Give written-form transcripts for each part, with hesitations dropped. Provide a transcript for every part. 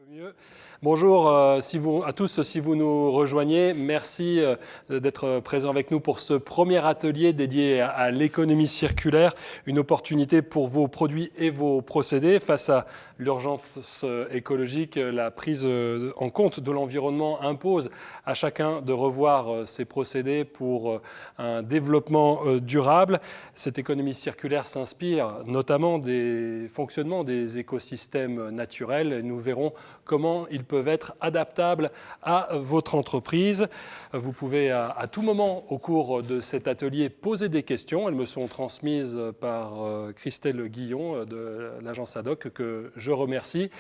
Mieux. Bonjour à tous, si vous nous rejoignez, merci d'être présents avec nous pour ce premier atelier dédié à l'économie circulaire, une opportunité pour vos produits et vos procédés face à l'urgence écologique. La prise en compte de l'environnement impose à chacun de revoir ses procédés pour un développement durable. Cette économie circulaire s'inspire notamment des fonctionnements des écosystèmes naturels. Nous verrons comment ils peuvent être adaptables à votre entreprise. Vous pouvez à tout moment au cours de cet atelier poser des questions. Elles me sont transmises par Christelle Guillon de l'agence ADOC que je remercie.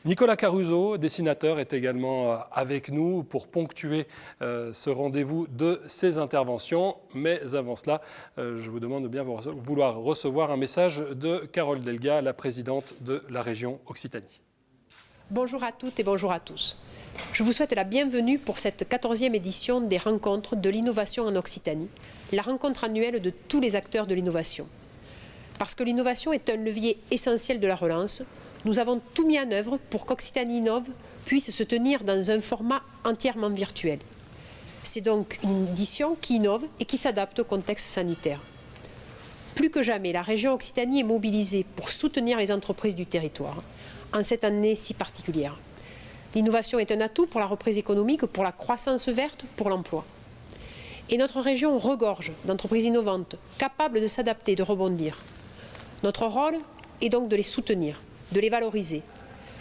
Nicolas Caruso, dessinateur, est également avec nous pour ponctuer ce rendez-vous de ses interventions. Mais avant cela, je vous demande de bien vouloir recevoir un message de Carole Delga, la présidente de la région Occitanie. Bonjour à toutes et bonjour à tous. Je vous souhaite la bienvenue pour cette 14e édition des rencontres de l'innovation en Occitanie, la rencontre annuelle de tous les acteurs de l'innovation. Parce que l'innovation est un levier essentiel de la relance, nous avons tout mis en œuvre pour qu'Occitanie Innove puisse se tenir dans un format entièrement virtuel. C'est donc une édition qui innove et qui s'adapte au contexte sanitaire. Plus que jamais, la région Occitanie est mobilisée pour soutenir les entreprises du territoire en cette année si particulière. L'innovation est un atout pour la reprise économique, pour la croissance verte, pour l'emploi. Et notre région regorge d'entreprises innovantes, capables de s'adapter, de rebondir. Notre rôle est donc de les soutenir, de les valoriser.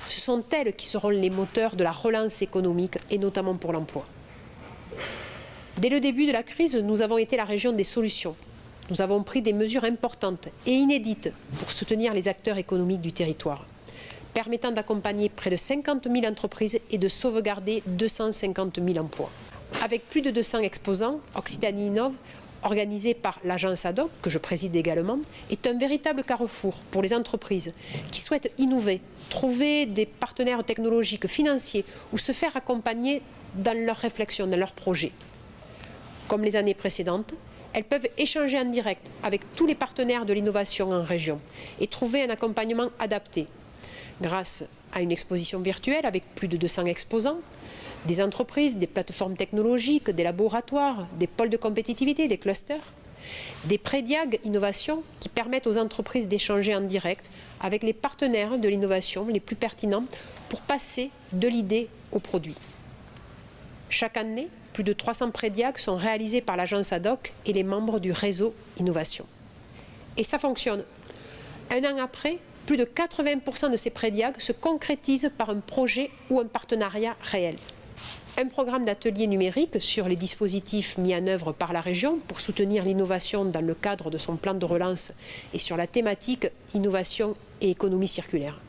Ce sont elles qui seront les moteurs de la relance économique et notamment pour l'emploi. Dès le début de la crise, nous avons été la région des solutions. Nous avons pris des mesures importantes et inédites pour soutenir les acteurs économiques du territoire, permettant d'accompagner près de 50 000 entreprises et de sauvegarder 250 000 emplois. Avec plus de 200 exposants, Occitanie Innove, organisé par l'agence ADOC, que je préside également, est un véritable carrefour pour les entreprises qui souhaitent innover, trouver des partenaires technologiques, financiers ou se faire accompagner dans leurs réflexions, dans leurs projets. Comme les années précédentes, elles peuvent échanger en direct avec tous les partenaires de l'innovation en région et trouver un accompagnement adapté, grâce à une exposition virtuelle avec plus de 200 exposants, des entreprises, des plateformes technologiques, des laboratoires, des pôles de compétitivité, des clusters, des pré-diag innovation qui permettent aux entreprises d'échanger en direct avec les partenaires de l'innovation les plus pertinents pour passer de l'idée au produit. Chaque année, plus de 300 pré-diag sont réalisés par l'agence ADOC et les membres du réseau Innovation. Et ça fonctionne. Un an après, plus de 80% de ces pré-diag se concrétisent par un projet ou un partenariat réel. Un programme d'ateliers numériques sur les dispositifs mis en œuvre par la région pour soutenir l'innovation dans le cadre de son plan de relance et sur la thématique innovation et économie circulaire.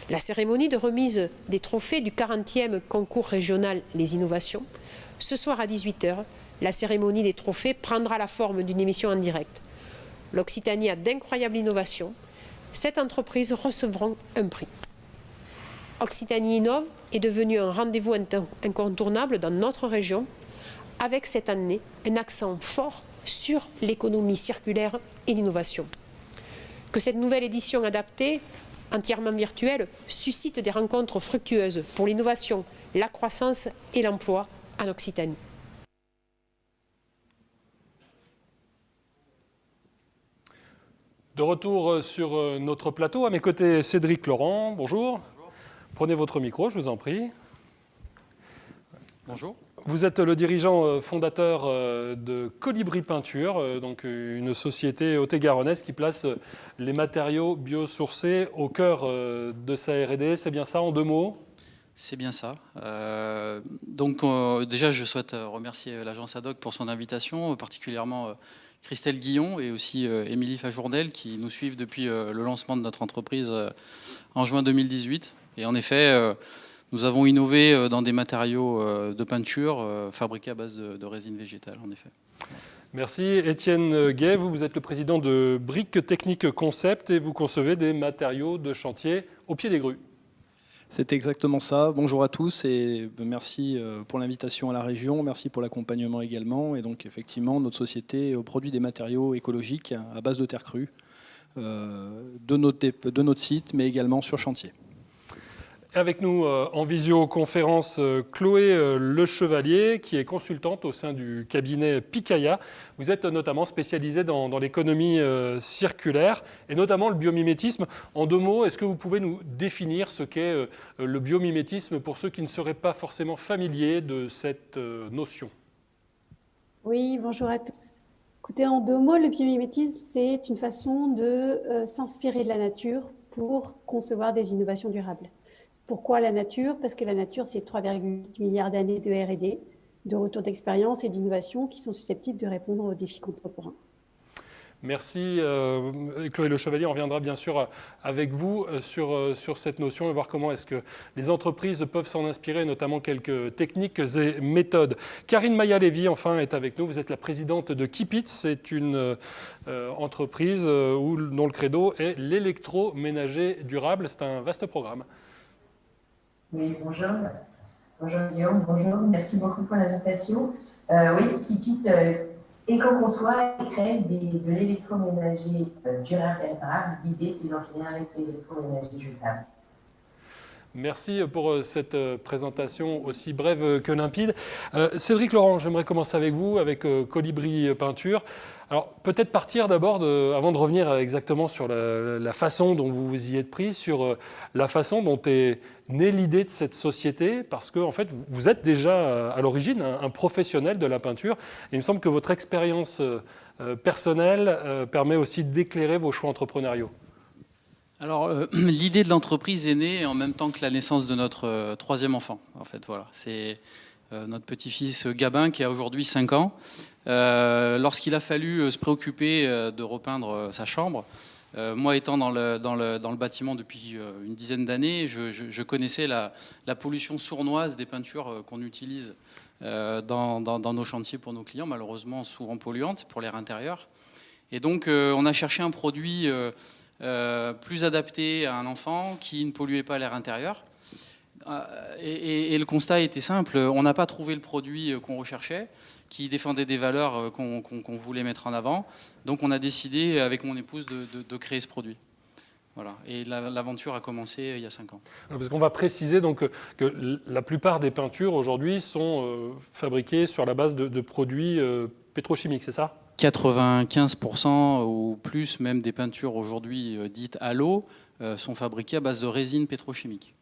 La cérémonie de remise des trophées du 40e concours régional Les Innovations. Ce soir à 18 h, la cérémonie des trophées prendra la forme d'une émission en direct. L'Occitanie a d'incroyables innovations. 7 entreprises recevront un prix. Occitanie Innove est devenu un rendez-vous incontournable dans notre région, avec cette année un accent fort sur l'économie circulaire et l'innovation. Que cette nouvelle édition adaptée, entièrement virtuelle, suscite des rencontres fructueuses pour l'innovation, la croissance et l'emploi en Occitanie. De retour sur notre plateau, à mes côtés Cédric Laurent, bonjour. Bonjour. Prenez votre micro, je vous en prie. Bonjour. Vous êtes le dirigeant fondateur de Colibri Peinture, donc une société haute-garonnaise qui place les matériaux biosourcés au cœur de sa R&D. C'est bien ça, en 2 mots ? C'est bien ça. Déjà, je souhaite remercier l'agence ADOC pour son invitation, particulièrement Christelle Guillon et aussi Émilie Fajournel qui nous suivent depuis le lancement de notre entreprise en juin 2018. Et en effet, nous avons innové dans des matériaux de peinture fabriqués à base de résine végétale, en effet. Merci. Étienne Gay, vous êtes le président de Briques Techniques Concept et vous concevez des matériaux de chantier au pied des grues. C'est exactement ça. Bonjour à tous et merci pour l'invitation à la région. Merci pour l'accompagnement également. Et donc effectivement, notre société produit des matériaux écologiques à base de terre crue de notre site, mais également sur chantier. Avec nous en visioconférence, Chloé Le Chevalier, qui est consultante au sein du cabinet Picaya. Vous êtes notamment spécialisée dans l'économie circulaire et notamment le biomimétisme. En 2 mots, est-ce que vous pouvez nous définir ce qu'est le biomimétisme pour ceux qui ne seraient pas forcément familiers de cette notion? Oui, bonjour à tous. Écoutez, en 2 mots, le biomimétisme, c'est une façon de s'inspirer de la nature pour concevoir des innovations durables. Pourquoi la nature? Parce que la nature, c'est 3,8 milliards d'années de R&D, de retour d'expérience et d'innovation qui sont susceptibles de répondre aux défis contemporains. Merci Chloé Le Chevalier. On reviendra bien sûr avec vous sur cette notion et voir comment est-ce que les entreprises peuvent s'en inspirer, notamment quelques techniques et méthodes. Karine Maya-Lévy, enfin, est avec nous. Vous êtes la présidente de Keep It. C'est une entreprise dont le credo est l'électroménager durable. C'est un vaste programme. Oui, bonjour. Bonjour Guillaume, bonjour. Merci beaucoup pour l'invitation. Oui, Keep It éco-conçoit et crée de l'électroménager durable et réparable. L'idée, c'est d'en finir avec l'électroménager jetable. Merci pour cette présentation aussi brève que limpide. Cédric Laurent, j'aimerais commencer avec vous, avec Colibri Peinture. Alors peut-être partir d'abord, avant de revenir exactement sur la façon dont vous vous y êtes pris, sur la façon dont est née l'idée de cette société, parce que en fait, vous êtes déjà à l'origine un professionnel de la peinture. Et il me semble que votre expérience personnelle permet aussi d'éclairer vos choix entrepreneuriaux. Alors, l'idée de l'entreprise est née en même temps que la naissance de notre 3e enfant. En fait, voilà, c'est notre petit-fils Gabin qui a aujourd'hui 5 ans. Lorsqu'il a fallu se préoccuper de repeindre sa chambre, moi étant dans le bâtiment depuis une dizaine d'années, je connaissais la pollution sournoise des peintures qu'on utilise dans nos chantiers pour nos clients, malheureusement souvent polluantes pour l'air intérieur. Et donc on a cherché un produit plus adapté à un enfant qui ne polluait pas l'air intérieur. Et le constat était simple, on n'a pas trouvé le produit qu'on recherchait, qui défendait des valeurs qu'on voulait mettre en avant. Donc on a décidé avec mon épouse de créer ce produit. Voilà. Et l'aventure a commencé il y a 5 ans. Parce qu'on va préciser donc que la plupart des peintures aujourd'hui sont fabriquées sur la base de produits pétrochimiques, c'est ça ? 95% ou plus même des peintures aujourd'hui dites à l'eau sont fabriquées à base de résine pétrochimique.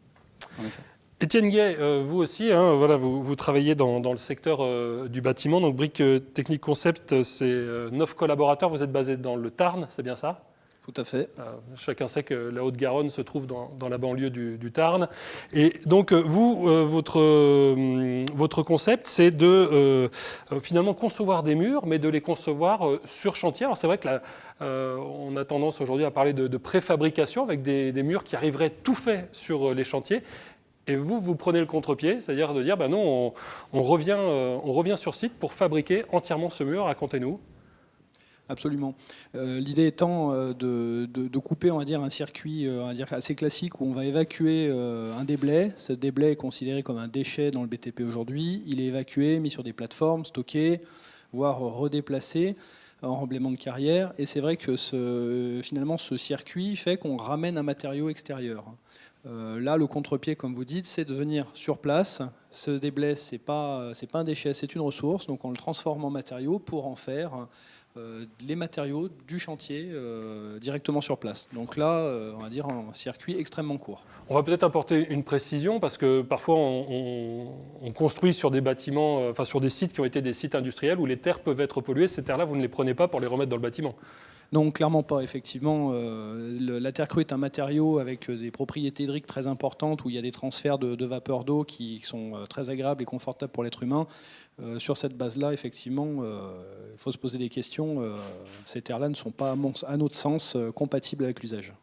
En effet. Étienne Gay, vous aussi, voilà, vous travaillez dans le secteur du bâtiment. Donc Brick Technique Concept, c'est 9 collaborateurs. Vous êtes basé dans le Tarn, c'est bien ça ? Tout à fait. Chacun sait que la Haute-Garonne se trouve dans la banlieue du Tarn. Et donc, vous, votre concept, c'est de finalement concevoir des murs, mais de les concevoir sur chantier. Alors, c'est vrai que on a tendance aujourd'hui à parler de préfabrication avec des murs qui arriveraient tout faits sur les chantiers. Et vous prenez le contre-pied, c'est-à-dire de dire, ben non, on revient sur site pour fabriquer entièrement ce mur. Racontez-nous. Absolument. L'idée étant de couper, on va dire, un circuit assez classique où on va évacuer un déblai. Ce déblai est considéré comme un déchet dans le BTP aujourd'hui. Il est évacué, mis sur des plateformes, stocké, voire redéplacé en remblaiement de carrière. Et c'est vrai que finalement, ce circuit fait qu'on ramène un matériau extérieur. Là, le contre-pied, comme vous dites, c'est de venir sur place. Ce déblai, c'est pas un déchet, c'est une ressource. Donc on le transforme en matériau pour en faire les matériaux du chantier directement sur place. Donc là, on va dire un circuit extrêmement court. On va peut-être apporter une précision parce que parfois on construit sur des bâtiments, enfin sur des sites qui ont été des sites industriels où les terres peuvent être polluées. Ces terres-là, vous ne les prenez pas pour les remettre dans le bâtiment. Non, clairement pas. Effectivement, la terre crue est un matériau avec des propriétés hydriques très importantes où il y a des transferts de vapeur d'eau qui sont très agréables et confortables pour l'être humain. Sur cette base-là, effectivement, il faut se poser des questions. Ces terres-là ne sont pas, à notre sens, compatibles avec l'usage.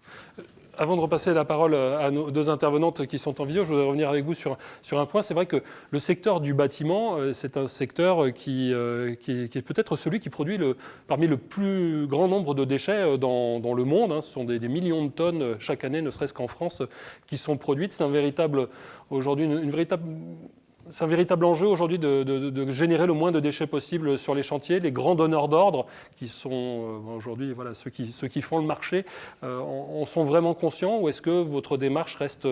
Avant de repasser la parole à nos 2 intervenantes qui sont en visio, je voudrais revenir avec vous sur un point. C'est vrai que le secteur du bâtiment, c'est un secteur qui est peut-être celui qui produit parmi le plus grand nombre de déchets dans le monde. Ce sont des millions de tonnes chaque année, ne serait-ce qu'en France, qui sont produites. C'est aujourd'hui une véritable C'est un véritable enjeu aujourd'hui de générer le moins de déchets possible sur les chantiers. Les grands donneurs d'ordre, qui sont aujourd'hui ceux qui font le marché, en sont vraiment conscients, ou est-ce que votre démarche reste,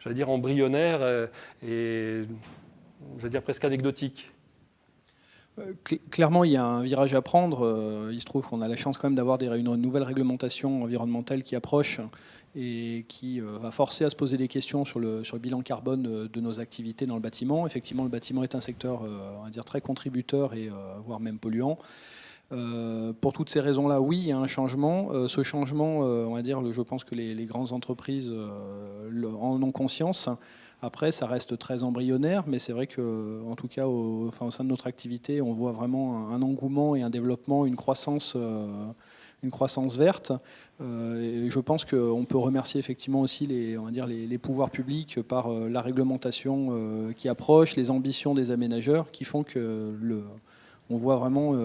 j'allais dire, embryonnaire et j'allais dire presque anecdotique ? Clairement, il y a un virage à prendre. Il se trouve qu'on a la chance quand même d'avoir une nouvelle réglementation environnementale qui approche et qui va forcer à se poser des questions sur le bilan carbone de nos activités dans le bâtiment. Effectivement, le bâtiment est un secteur, on va dire, très contributeur et voire même polluant. Pour toutes ces raisons-là, oui, il y a un changement. Ce changement, on va dire, je pense que les grandes entreprises en ont conscience. Après, ça reste très embryonnaire, mais c'est vrai qu'en tout cas, au sein de notre activité, on voit vraiment un engouement et un développement, une croissance verte. Et je pense qu'on peut remercier effectivement aussi les pouvoirs publics par la réglementation qui approche, les ambitions des aménageurs qui font que on voit vraiment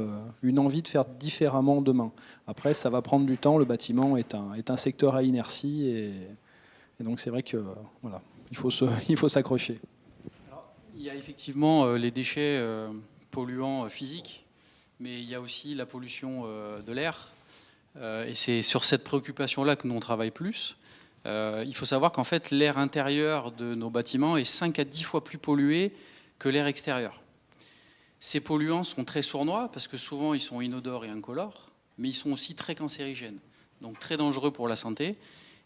une envie de faire différemment demain. Après, ça va prendre du temps. Le bâtiment est un secteur à inertie et donc c'est vrai que voilà. Il faut s'accrocher. Il y a effectivement les déchets polluants physiques, mais il y a aussi la pollution de l'air. Et c'est sur cette préoccupation-là que nous on travaille plus. Il faut savoir qu'en fait, l'air intérieur de nos bâtiments est 5 à 10 fois plus pollué que l'air extérieur. Ces polluants sont très sournois parce que souvent ils sont inodores et incolores, mais ils sont aussi très cancérigènes, donc très dangereux pour la santé.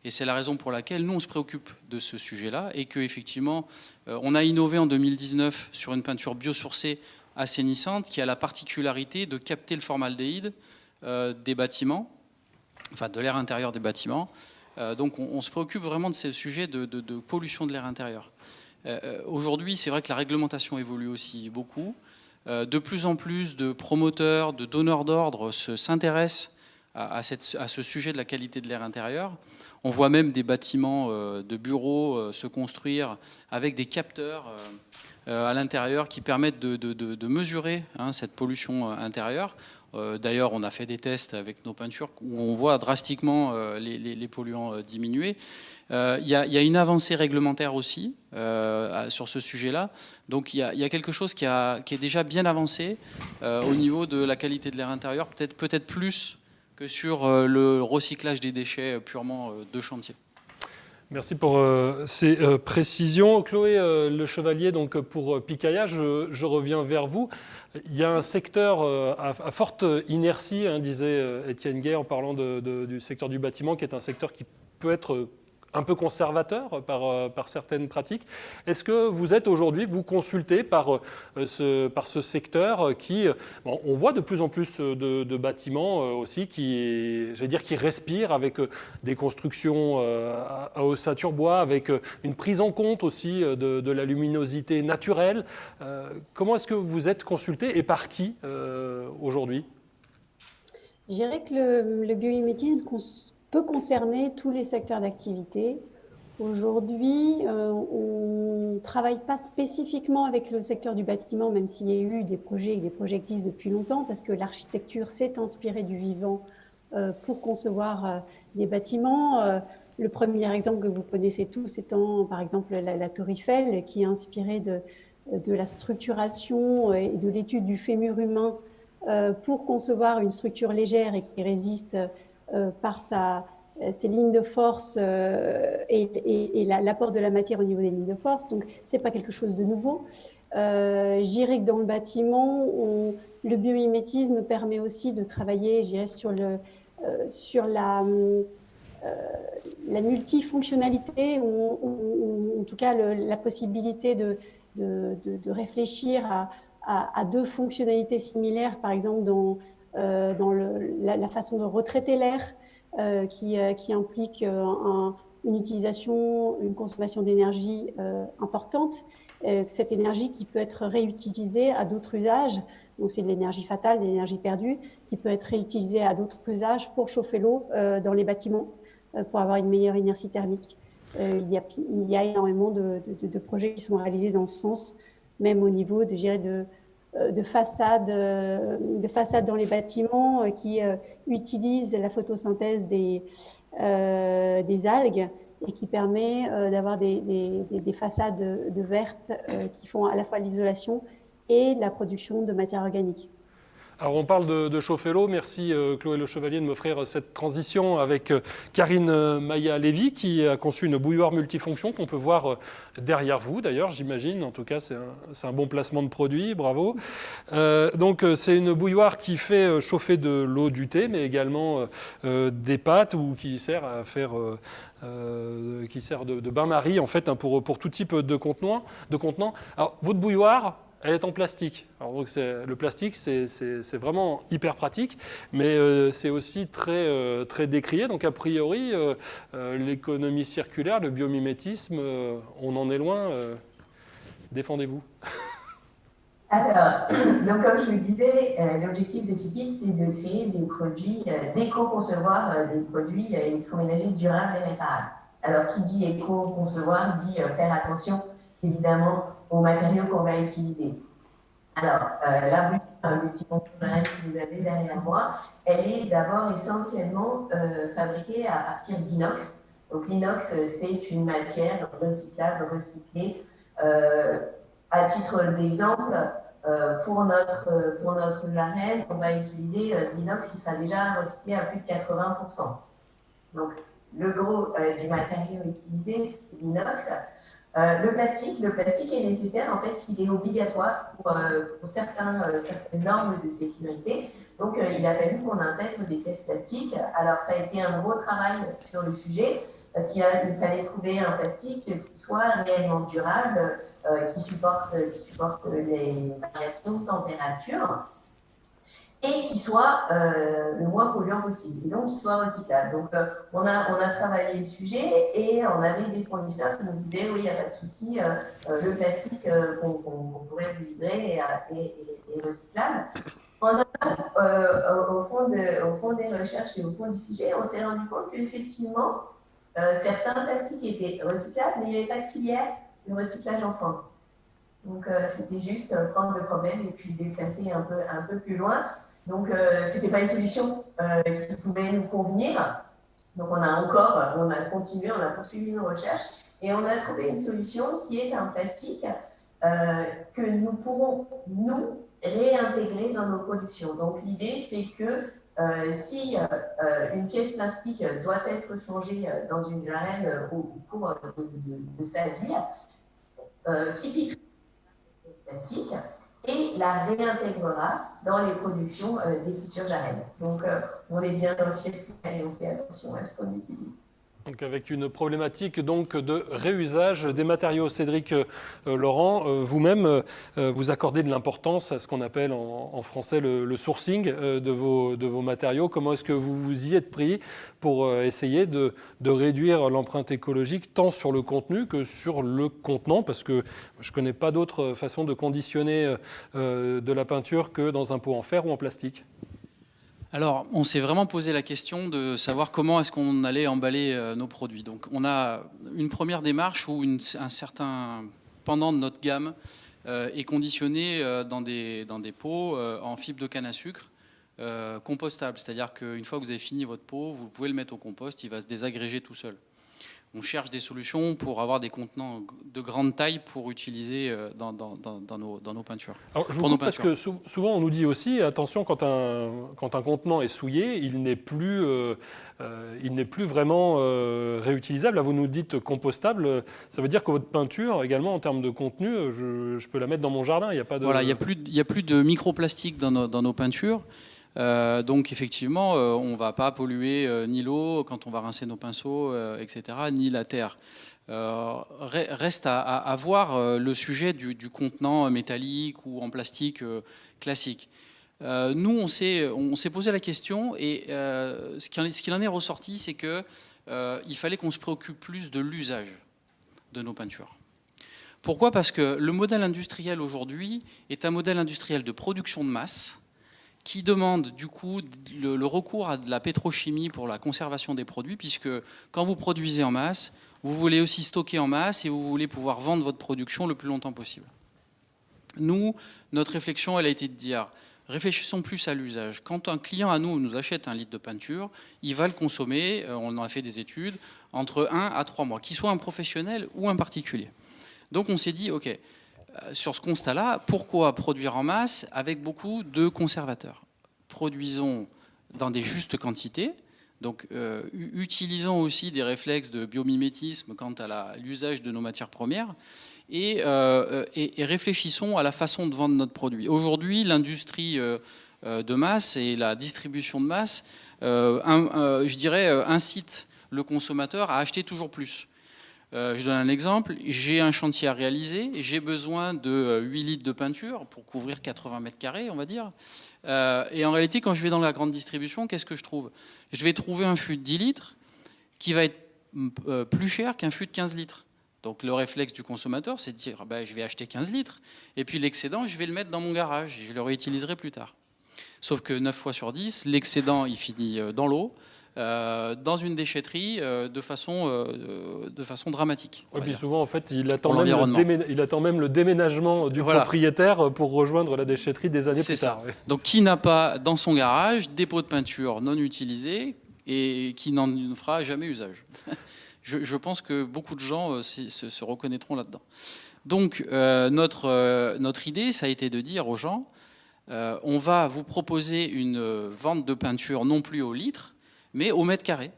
Et c'est la raison pour laquelle nous, on se préoccupe de ce sujet-là et qu'effectivement, on a innové en 2019 sur une peinture biosourcée assainissante qui a la particularité de capter le formaldéhyde des bâtiments, enfin de l'air intérieur des bâtiments. Donc on se préoccupe vraiment de ce sujet de pollution de l'air intérieur. Aujourd'hui, c'est vrai que la réglementation évolue aussi beaucoup. De plus en plus de promoteurs, de donneurs d'ordre s'intéressent à ce sujet de la qualité de l'air intérieur. On voit même des bâtiments de bureaux se construire avec des capteurs à l'intérieur qui permettent de mesurer cette pollution intérieure. D'ailleurs, on a fait des tests avec nos peintures où on voit drastiquement les polluants diminuer. Il y a une avancée réglementaire aussi sur ce sujet-là. Donc il y a quelque chose qui est déjà bien avancé au niveau de la qualité de l'air intérieur, peut-être plus que sur le recyclage des déchets purement de chantier. Merci pour ces précisions. Chloé Le Chevalier, donc pour Picaya, je reviens vers vous. Il y a un secteur à forte inertie, disait Étienne Gay en parlant du secteur du bâtiment, qui est un secteur qui peut être un peu conservateur par certaines pratiques. Est-ce que vous êtes aujourd'hui, vous consulté par ce secteur qui, on voit de plus en plus de bâtiments aussi qui respirent avec des constructions à ossature bois, avec une prise en compte aussi de la luminosité naturelle. Comment est-ce que vous êtes consulté et par qui aujourd'hui ? Je dirais que le biomimétisme peut concerner tous les secteurs d'activité. Aujourd'hui, on ne travaille pas spécifiquement avec le secteur du bâtiment, même s'il y a eu des projets et des projets existent depuis longtemps, parce que l'architecture s'est inspirée du vivant pour concevoir des bâtiments. Le premier exemple que vous connaissez tous étant, par exemple, la Tour Eiffel, qui est inspirée de la structuration et de l'étude du fémur humain pour concevoir une structure légère et qui résiste par ses lignes de force et l'apport de la matière au niveau des lignes de force. Donc, ce n'est pas quelque chose de nouveau. Je dirais que dans le bâtiment, le biomimétisme permet aussi de travailler, je dirais, sur la multifonctionnalité ou en tout cas la possibilité de réfléchir à deux fonctionnalités similaires, par exemple dans la façon de retraiter l'air qui implique une utilisation, une consommation d'énergie importante, cette énergie qui peut être réutilisée à d'autres usages, donc c'est de l'énergie fatale, de l'énergie perdue, qui peut être réutilisée à d'autres usages pour chauffer l'eau dans les bâtiments, pour avoir une meilleure inertie thermique. Il y a énormément de projets qui sont réalisés dans ce sens, même au niveau de façades dans les bâtiments qui utilisent la photosynthèse des algues et qui permet d'avoir des façades de vertes qui font à la fois l'isolation et la production de matière organique. Alors on parle de chauffer l'eau. Merci Chloé Le Chevalier de m'offrir cette transition avec Karine Maillat-Lévy qui a conçu une bouilloire multifonction qu'on peut voir derrière vous d'ailleurs, j'imagine. En tout cas, c'est un bon placement de produit, bravo. Donc c'est une bouilloire qui fait chauffer de l'eau du thé, mais également des pâtes ou qui sert à faire... qui sert de bain-marie en fait, hein, pour tout type de contenant. Alors votre bouilloire, elle est en plastique. Alors, donc le plastique, c'est vraiment hyper pratique, mais c'est aussi très, très décrié. Donc a priori, l'économie circulaire, le biomimétisme, on en est loin. Défendez-vous. Alors, donc comme je le disais, l'objectif de Kikit, c'est de créer des produits, d'éco-concevoir des produits électroménagers durables et réparables. Alors, qui dit éco-concevoir dit faire attention, évidemment, aux matériaux qu'on va utiliser. Alors, la multifonctionnelle que vous avez derrière moi, elle est d'abord essentiellement fabriquée à partir d'inox. Donc, l'inox, c'est une matière recyclable, recyclée. À titre d'exemple, pour notre jarret, on va utiliser de l'inox qui sera déjà recyclé à plus de 80%. Donc, le gros du matériau utilisé, c'est l'inox. Le plastique est nécessaire, en fait, il est obligatoire pour certaines normes de sécurité. Donc, il a fallu qu'on intègre des tests plastiques. Alors, ça a été un gros travail sur le sujet, parce qu'il fallait trouver un plastique qui soit réellement durable, qui supporte les variations de température, et qui soit le moins polluant possible, et donc qui soit recyclable. Donc, on a travaillé le sujet et on avait des fournisseurs qui nous disaient oui, il n'y a pas de souci, le plastique qu'on pourrait vous livrer est recyclable. Au fond des recherches et au fond du sujet, on s'est rendu compte qu'effectivement, certains plastiques étaient recyclables, mais il n'y avait pas de filière de recyclage en France. Donc, c'était juste prendre le problème et puis déplacer un peu plus loin. Donc, ce n'était pas une solution qui pouvait nous convenir. Donc, on a continué, on a poursuivi nos recherches et on a trouvé une solution qui est un plastique que nous pourrons, nous, réintégrer dans nos productions. Donc, l'idée, c'est que si une pièce plastique doit être changée dans une jarrelle au cours de sa vie, Kikit plastique et la réintégrera dans les productions des futures jarrelles. Donc, on est bien dans le circulaire et on fait attention à ce qu'on utilise. Donc avec une problématique donc de réusage des matériaux. Cédric Laurent, vous-même, vous accordez de l'importance à ce qu'on appelle en français le sourcing de vos matériaux. Comment est-ce que vous vous y êtes pris pour essayer de réduire l'empreinte écologique tant sur le contenu que sur le contenant? Parce que je ne connais pas d'autre façon de conditionner de la peinture que dans un pot en fer ou en plastique. Alors, on s'est vraiment posé la question de savoir comment est-ce qu'on allait emballer nos produits. Donc, on a une première démarche où un certain pendant de notre gamme est conditionné dans des pots en fibre de canne à sucre compostable. C'est-à-dire qu'une fois que vous avez fini votre pot, vous pouvez le mettre au compost, il va se désagréger tout seul. On cherche des solutions pour avoir des contenants de grande taille pour utiliser dans nos peintures. Alors, je vous coupe parce que souvent on nous dit aussi, attention, quand un contenant est souillé, il n'est plus vraiment réutilisable. Là, vous nous dites compostable. Ça veut dire que votre peinture, également, en termes de contenu, je peux la mettre dans mon jardin. Il n'y a pas de... Voilà, il n'y a plus de microplastique dans nos peintures. Donc effectivement, on ne va pas polluer ni l'eau quand on va rincer nos pinceaux, etc., ni la terre. Reste à voir le sujet du contenant métallique ou en plastique classique. Nous, on s'est posé la question et ce qu'il en est ressorti, c'est qu'il fallait qu'on se préoccupe plus de l'usage de nos peintures. Pourquoi ? Parce que le modèle industriel aujourd'hui est un modèle industriel de production de masse qui demande du coup le recours à de la pétrochimie pour la conservation des produits, puisque quand vous produisez en masse, vous voulez aussi stocker en masse et vous voulez pouvoir vendre votre production le plus longtemps possible. Nous, notre réflexion, elle a été de dire, réfléchissons plus à l'usage. Quand un client à nous achète 1 litre de peinture, il va le consommer, on en a fait des études, entre 1 à 3 mois, qu'il soit un professionnel ou un particulier. Donc on s'est dit, ok, sur ce constat-là, pourquoi produire en masse avec beaucoup de conservateurs? Produisons dans des justes quantités, donc utilisons aussi des réflexes de biomimétisme quant à l'usage de nos matières premières, et réfléchissons à la façon de vendre notre produit. Aujourd'hui, l'industrie de masse et la distribution de masse, je dirais, incite le consommateur à acheter toujours plus. Je donne un exemple, j'ai un chantier à réaliser, j'ai besoin de 8 litres de peinture pour couvrir 80 mètres carrés, on va dire. Et en réalité, quand je vais dans la grande distribution, qu'est-ce que je trouve? Je vais trouver un fût de 10 litres qui va être plus cher qu'un fût de 15 litres. Donc le réflexe du consommateur, c'est de dire je vais acheter 15 litres, et puis l'excédent, je vais le mettre dans mon garage, et je le réutiliserai plus tard. Sauf que 9 fois sur 10, l'excédent, il finit dans l'eau, dans une déchetterie de façon dramatique. Et puis souvent, en fait, il attend même le déménagement du propriétaire pour rejoindre la déchetterie des années plus tard. C'est ça. Donc qui n'a pas dans son garage des pots de peinture non utilisés et qui n'en fera jamais usage? Je pense que beaucoup de gens se reconnaîtront là-dedans. Donc notre idée, ça a été de dire aux gens, on va vous proposer une vente de peinture non plus au litre, mais au mètre carré.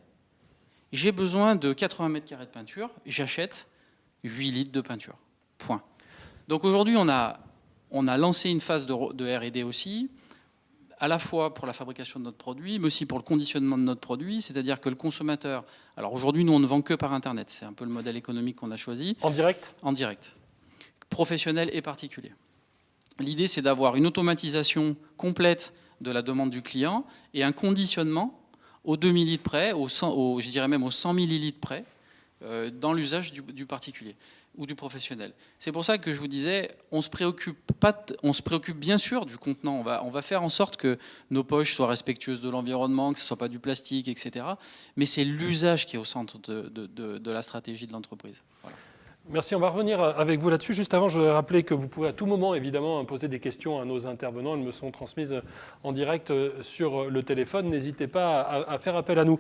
J'ai besoin de 80 mètres carrés de peinture, j'achète 8 litres de peinture. Point. Donc aujourd'hui, on a lancé une phase de R&D aussi, à la fois pour la fabrication de notre produit, mais aussi pour le conditionnement de notre produit, c'est-à-dire que le consommateur... Alors aujourd'hui, nous, on ne vend que par Internet, c'est un peu le modèle économique qu'on a choisi. En direct ? En direct. Professionnel et particulier. L'idée, c'est d'avoir une automatisation complète de la demande du client et un conditionnement aux 2 millilitres près, je dirais même aux 100 millilitres près, dans l'usage du particulier ou du professionnel. C'est pour ça que je vous disais, on se préoccupe bien sûr du contenant. On va faire en sorte que nos poches soient respectueuses de l'environnement, que ce ne soit pas du plastique, etc. Mais c'est l'usage qui est au centre de la stratégie de l'entreprise. Voilà. Merci, on va revenir avec vous là-dessus. Juste avant, je voudrais rappeler que vous pouvez à tout moment, évidemment, poser des questions à nos intervenants. Elles me sont transmises en direct sur le téléphone. N'hésitez pas à faire appel à nous.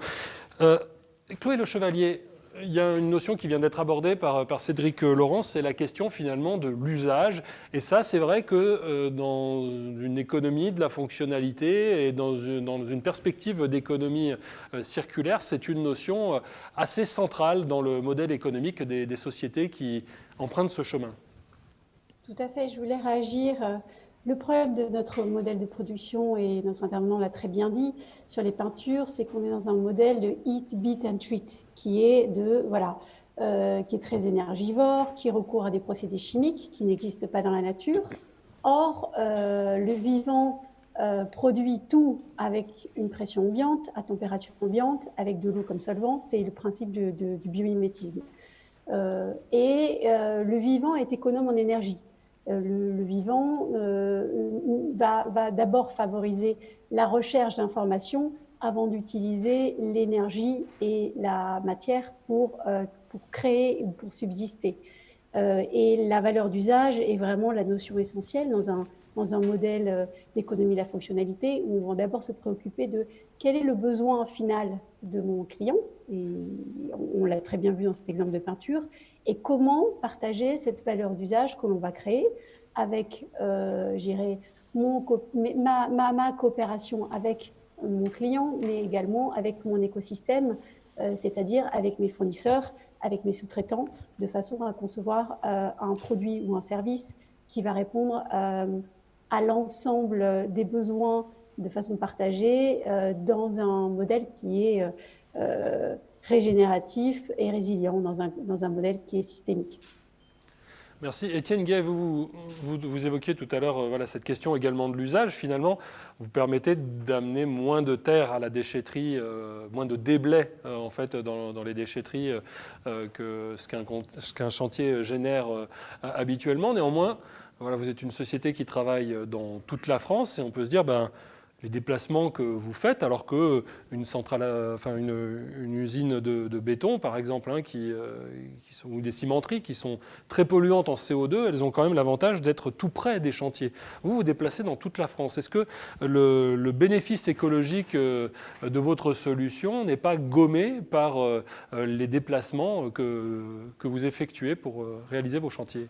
Chloé Le Chevalier, il y a une notion qui vient d'être abordée par Cédric Laurence, c'est la question finalement de l'usage. Et ça, c'est vrai que dans une économie de la fonctionnalité et dans une perspective d'économie circulaire, c'est une notion assez centrale dans le modèle économique des sociétés qui empruntent ce chemin. Tout à fait, je voulais réagir. Le problème de notre modèle de production, et notre intervenant l'a très bien dit, sur les peintures, c'est qu'on est dans un modèle de eat, beat and treat, qui est très énergivore, qui recourt à des procédés chimiques qui n'existent pas dans la nature. Or, le vivant produit tout avec une pression ambiante, à température ambiante, avec de l'eau comme solvant. C'est le principe du biomimétisme. Le vivant est économe en énergie. Le vivant va d'abord favoriser la recherche d'informations avant d'utiliser l'énergie et la matière pour créer ou pour subsister. Et la valeur d'usage est vraiment la notion essentielle dans un modèle d'économie de la fonctionnalité où on va d'abord se préoccuper de quel est le besoin final de mon client, et on l'a très bien vu dans cet exemple de peinture, et comment partager cette valeur d'usage que l'on va créer avec, ma coopération avec mon client, mais également avec mon écosystème, c'est-à-dire avec mes fournisseurs, avec mes sous-traitants, de façon à concevoir un produit ou un service qui va répondre à l'ensemble des besoins de façon partagée dans un modèle qui est régénératif et résilient, dans un modèle qui est systémique. Merci. Étienne Gay, vous évoquiez tout à l'heure cette question également de l'usage. Finalement, vous permettez d'amener moins de terre à la déchetterie, moins de déblais en fait, dans les déchetteries que ce qu'un chantier génère habituellement. Néanmoins, vous êtes une société qui travaille dans toute la France et on peut se dire les déplacements que vous faites, alors qu'une centrale, enfin une usine de béton, par exemple, hein, ou des cimenteries qui sont très polluantes en CO2, elles ont quand même l'avantage d'être tout près des chantiers. Vous vous déplacez dans toute la France. Est-ce que le bénéfice écologique de votre solution n'est pas gommé par les déplacements que vous effectuez pour réaliser vos chantiers ?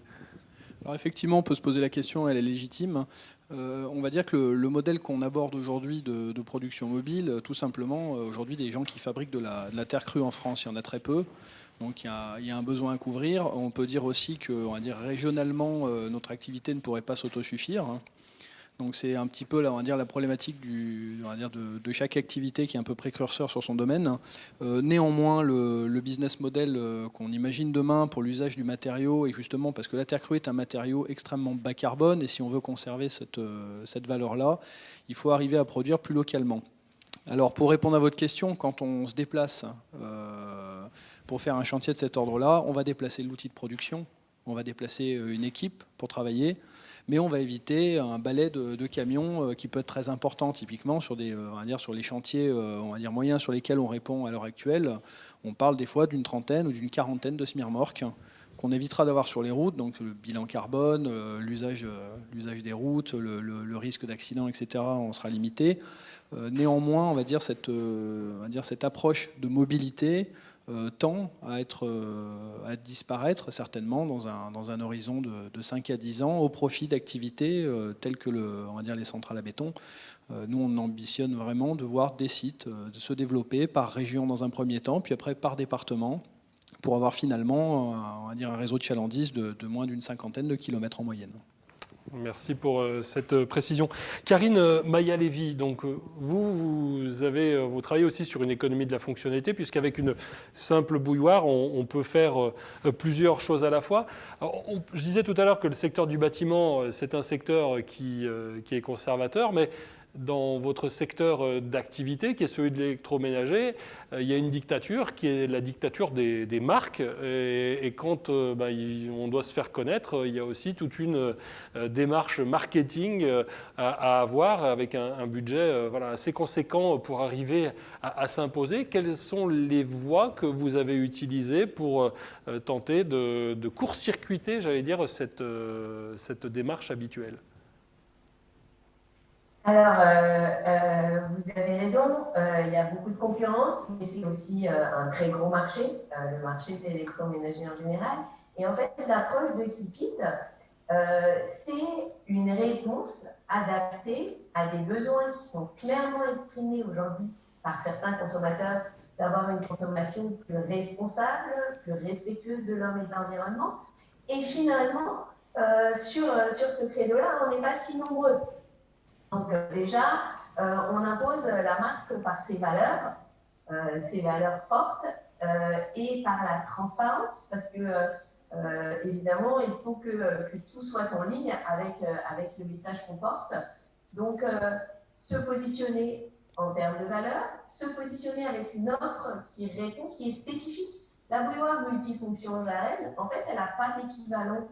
Alors effectivement, on peut se poser la question, elle est légitime. On va dire que le modèle qu'on aborde aujourd'hui de production mobile, tout simplement, aujourd'hui, des gens qui fabriquent de la terre crue en France, il y en a très peu. Donc il y a un besoin à couvrir. On peut dire aussi que, on va dire, régionalement, notre activité ne pourrait pas s'autosuffire. Donc c'est un petit peu, là, on va dire, la problématique on va dire, de chaque activité qui est un peu précurseur sur son domaine. Néanmoins, le business model qu'on imagine demain pour l'usage du matériau, et justement parce que la terre crue est un matériau extrêmement bas carbone, et si on veut conserver cette valeur-là, il faut arriver à produire plus localement. Alors pour répondre à votre question, quand on se déplace pour faire un chantier de cet ordre-là, on va déplacer l'outil de production, on va déplacer une équipe pour travailler, mais on va éviter un balai de camions qui peut être très important, typiquement sur on va dire sur les chantiers on va dire moyens sur lesquels on répond à l'heure actuelle. On parle des fois d'une trentaine ou d'une quarantaine de semi-remorques qu'on évitera d'avoir sur les routes, donc le bilan carbone, l'usage des routes, le risque d'accident, etc., on sera limité. Néanmoins, on va dire cette approche de mobilité tend à disparaître certainement dans un horizon de 5 à 10 ans au profit d'activités telles que on va dire les centrales à béton. Nous, on ambitionne vraiment de voir des sites de se développer par région dans un premier temps, puis après par département, pour avoir finalement on va dire un réseau de chalandise de moins d'une cinquantaine de kilomètres en moyenne. Merci pour cette précision. Karine Maia-Lévy, donc vous travaillez aussi sur une économie de la fonctionnalité, puisqu'avec une simple bouilloire, on peut faire plusieurs choses à la fois. Alors, je disais tout à l'heure que le secteur du bâtiment, c'est un secteur qui est conservateur, mais dans votre secteur d'activité, qui est celui de l'électroménager, il y a une dictature qui est la dictature des marques. Et quand on doit se faire connaître, il y a aussi toute une démarche marketing à avoir avec un budget assez conséquent pour arriver à s'imposer. Quelles sont les voies que vous avez utilisées pour tenter de court-circuiter, j'allais dire, cette démarche habituelle ? Alors, vous avez raison, il y a beaucoup de concurrence, mais c'est aussi un très gros marché, le marché de l'électroménager en général. Et en fait, l'approche de Keepit, c'est une réponse adaptée à des besoins qui sont clairement exprimés aujourd'hui par certains consommateurs, d'avoir une consommation plus responsable, plus respectueuse de l'homme et de l'environnement. Et finalement, sur ce credo-là, on n'est pas si nombreux. Donc déjà, on impose la marque par ses valeurs fortes, et par la transparence, parce que évidemment, il faut que tout soit en ligne avec le message qu'on porte. Donc, se positionner en termes de valeurs, se positionner avec une offre qui répond, qui est spécifique. La bouilloire multifonction Jaël, en fait, elle n'a pas d'équivalent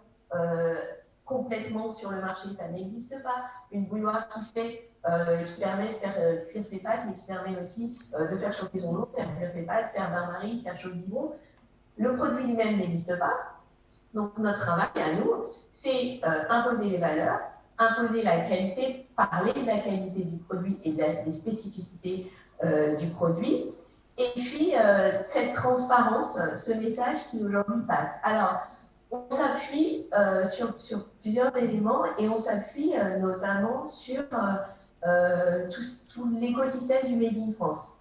complètement sur le marché, ça n'existe pas. Une bouilloire qui permet de faire cuire ses pâtes, mais qui permet aussi de faire chauffer son eau, faire cuire ses pâtes, faire bain-marie, faire chaud le biberon. Le produit lui-même n'existe pas. Donc notre travail à nous, c'est imposer les valeurs, imposer la qualité, parler de la qualité du produit et des spécificités du produit. Et puis cette transparence, ce message qui aujourd'hui passe. Alors, on s'appuie sur plusieurs éléments et on s'appuie notamment sur tout l'écosystème du Made in France.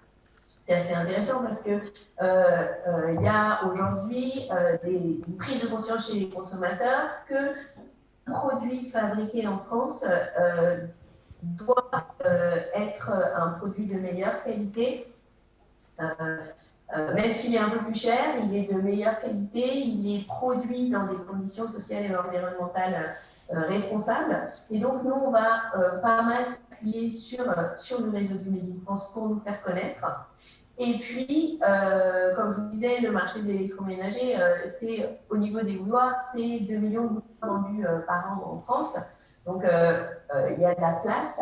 C'est assez intéressant parce que il y a aujourd'hui une prise de conscience chez les consommateurs que un produit fabriqué en France doit être un produit de meilleure qualité. Même s'il est un peu plus cher, il est de meilleure qualité, il est produit dans des conditions sociales et environnementales responsables. Et donc, nous, on va pas mal s'appuyer sur le réseau du Made in France pour nous faire connaître. Et puis, comme je vous disais, le marché de l'électroménager, c'est au niveau des bouilloires, c'est 2 millions de bouilloires vendus par an en France. Donc, il y a de la place.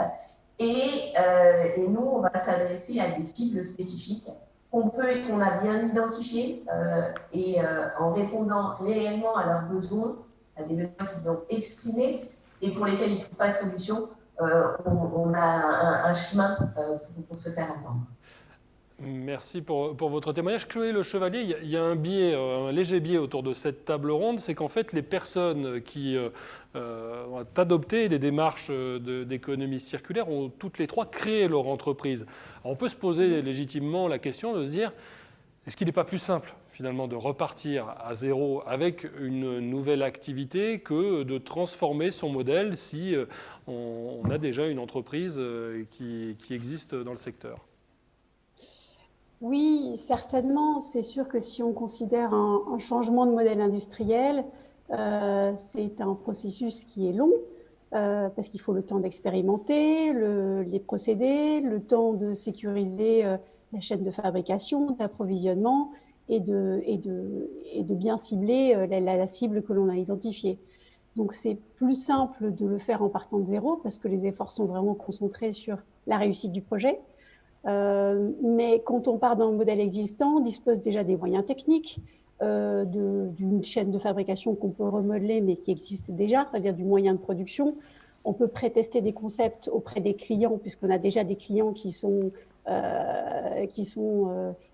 Et nous, on va s'adresser à des cibles spécifiques qu'on a bien identifiées et en répondant réellement à leurs besoins, à des besoins qu'ils ont exprimés et pour lesquels ils ne trouvent pas de solution, on a un chemin pour se faire entendre. Merci pour votre témoignage. Chloé Le Chevalier, il y a un biais, un léger biais autour de cette table ronde, c'est qu'en fait les personnes qui ont adopté des démarches d'économie circulaire ont toutes les trois créé leur entreprise. Alors, on peut se poser légitimement la question de se dire, est-ce qu'il n'est pas plus simple finalement de repartir à zéro avec une nouvelle activité que de transformer son modèle si on a déjà une entreprise qui existe dans le secteur ? Oui, certainement. C'est sûr que si on considère un changement de modèle industriel, c'est un processus qui est long, parce qu'il faut le temps d'expérimenter les procédés, le temps de sécuriser la chaîne de fabrication, d'approvisionnement et de bien cibler la cible que l'on a identifiée. Donc c'est plus simple de le faire en partant de zéro, parce que les efforts sont vraiment concentrés sur la réussite du projet. Mais quand on part d'un modèle existant, on dispose déjà des moyens techniques, d'une chaîne de fabrication qu'on peut remodeler, mais qui existe déjà, c'est-à-dire du moyen de production. On peut pré-tester des concepts auprès des clients, puisqu'on a déjà des clients qui sont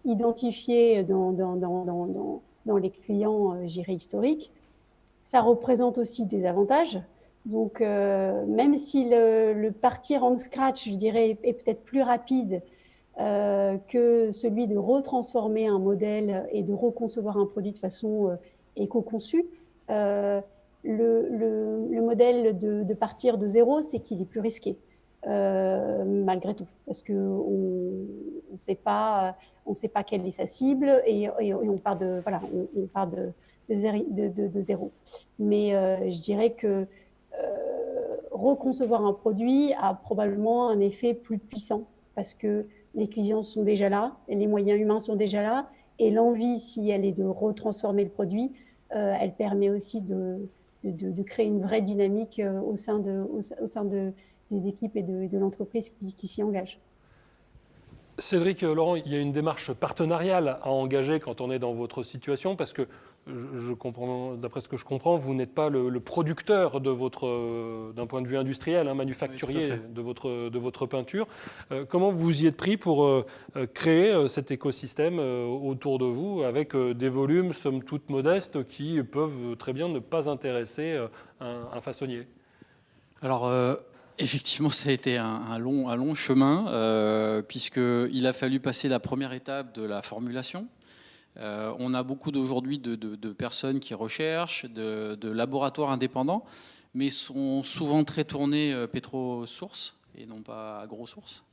identifiés dans les clients, historiques. Ça représente aussi des avantages. Donc, même si le partir en scratch, je dirais, est peut-être plus rapide que celui de retransformer un modèle et de reconcevoir un produit de façon éco-conçue, le modèle de partir de zéro, c'est qu'il est plus risqué, malgré tout, parce qu'on ne sait pas quelle est sa cible et on part de zéro. Mais je dirais que reconcevoir un produit a probablement un effet plus puissant, parce que les clients sont déjà là, et les moyens humains sont déjà là, et l'envie, si elle est de retransformer le produit, elle permet aussi de créer une vraie dynamique au sein des équipes et de l'entreprise qui s'y engagent. Cédric, Laurent, il y a une démarche partenariale à engager quand on est dans votre situation, parce que je comprends, d'après ce que je comprends, vous n'êtes pas le producteur d'un point de vue industriel, manufacturier, oui, de votre peinture. Comment vous y êtes pris pour créer cet écosystème autour de vous, avec des volumes somme toute modestes qui peuvent très bien ne pas intéresser un façonnier ? Alors, effectivement, ça a été un long chemin, puisqu'il a fallu passer la première étape de la formulation. On a beaucoup d'aujourd'hui de personnes qui recherchent, de laboratoires indépendants, mais sont souvent très tournés pétro-sources et non pas agro-sources.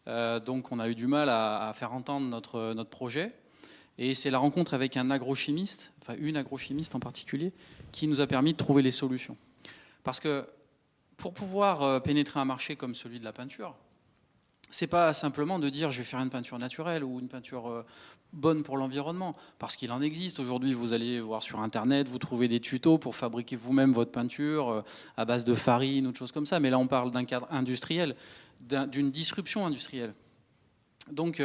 Donc on a eu du mal à faire entendre notre projet. Et c'est la rencontre avec un agrochimiste, enfin une agrochimiste en particulier, qui nous a permis de trouver les solutions. Parce que pour pouvoir pénétrer un marché comme celui de la peinture, c'est pas simplement de dire je vais faire une peinture naturelle ou une peinture bonne pour l'environnement, parce qu'il en existe. Aujourd'hui, vous allez voir sur Internet, vous trouvez des tutos pour fabriquer vous-même votre peinture à base de farine ou de choses comme ça. Mais là, on parle d'un cadre industriel, d'une disruption industrielle. Donc,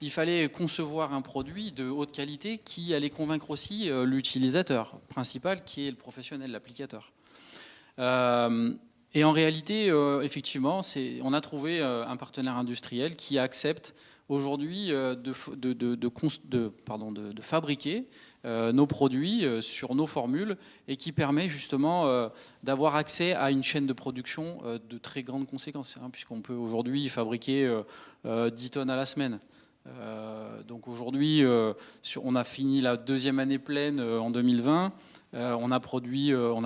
il fallait concevoir un produit de haute qualité qui allait convaincre aussi l'utilisateur principal, qui est le professionnel, l'applicateur. Et en réalité, effectivement, on a trouvé un partenaire industriel qui accepte aujourd'hui de fabriquer nos produits sur nos formules et qui permet justement d'avoir accès à une chaîne de production de très grandes conséquences, puisqu'on peut aujourd'hui fabriquer 10 tonnes à la semaine. Donc aujourd'hui, on a fini la deuxième année pleine en 2020. On a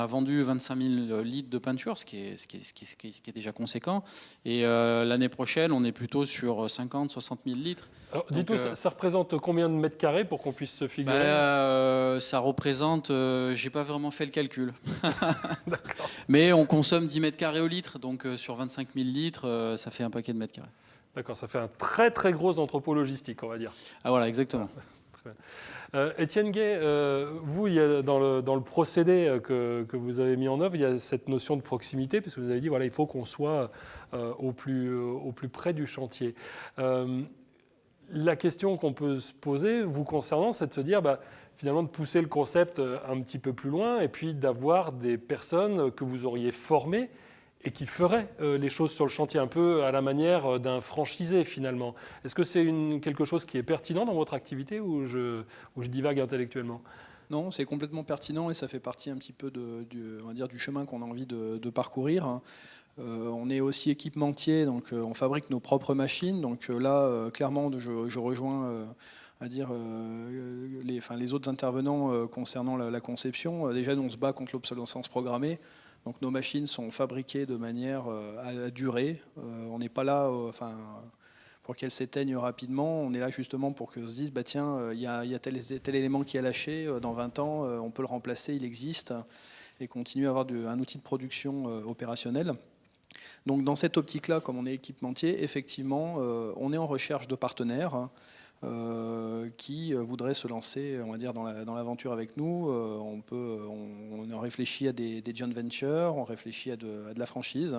vendu 25 000 litres de peinture, ce qui est déjà conséquent. Et l'année prochaine, on est plutôt sur 50 000, 60 000 litres. Alors, dites-nous, ça représente combien de mètres carrés pour qu'on puisse se figurer ? Ça représente, j'ai pas vraiment fait le calcul. D'accord. Mais on consomme 10 mètres carrés au litre, donc sur 25 000 litres, ça fait un paquet de mètres carrés. D'accord, ça fait un très très gros entrepôt logistique, on va dire. Ah voilà, exactement. Très bien. Étienne Gay, vous, il y a dans le procédé que vous avez mis en œuvre, il y a cette notion de proximité, puisque vous avez dit, voilà, il faut qu'on soit au plus près du chantier. La question qu'on peut se poser, vous concernant, c'est de se dire, finalement, de pousser le concept un petit peu plus loin, et puis d'avoir des personnes que vous auriez formées et qui feraient les choses sur le chantier, un peu à la manière d'un franchisé, finalement. Est-ce que c'est quelque chose qui est pertinent dans votre activité ou je divague intellectuellement ? Non, c'est complètement pertinent et ça fait partie un petit peu on va dire, du chemin qu'on a envie de parcourir. On est aussi équipementier, donc on fabrique nos propres machines. Donc là, clairement, je rejoins à dire les autres intervenants concernant la conception. Déjà, nous, on se bat contre l'obsolescence programmée. Donc nos machines sont fabriquées de manière à durer. On n'est pas là pour qu'elles s'éteignent rapidement. On est là justement pour qu'on se dise, tiens, il y a tel élément qui a lâché, dans 20 ans, on peut le remplacer, il existe, et continuer à avoir un outil de production opérationnel. Donc dans cette optique-là, comme on est équipementier, effectivement, on est en recherche de partenaires qui voudraient se lancer, on va dire, dans l'aventure avec nous. On réfléchit à des joint ventures, on réfléchit à de la franchise,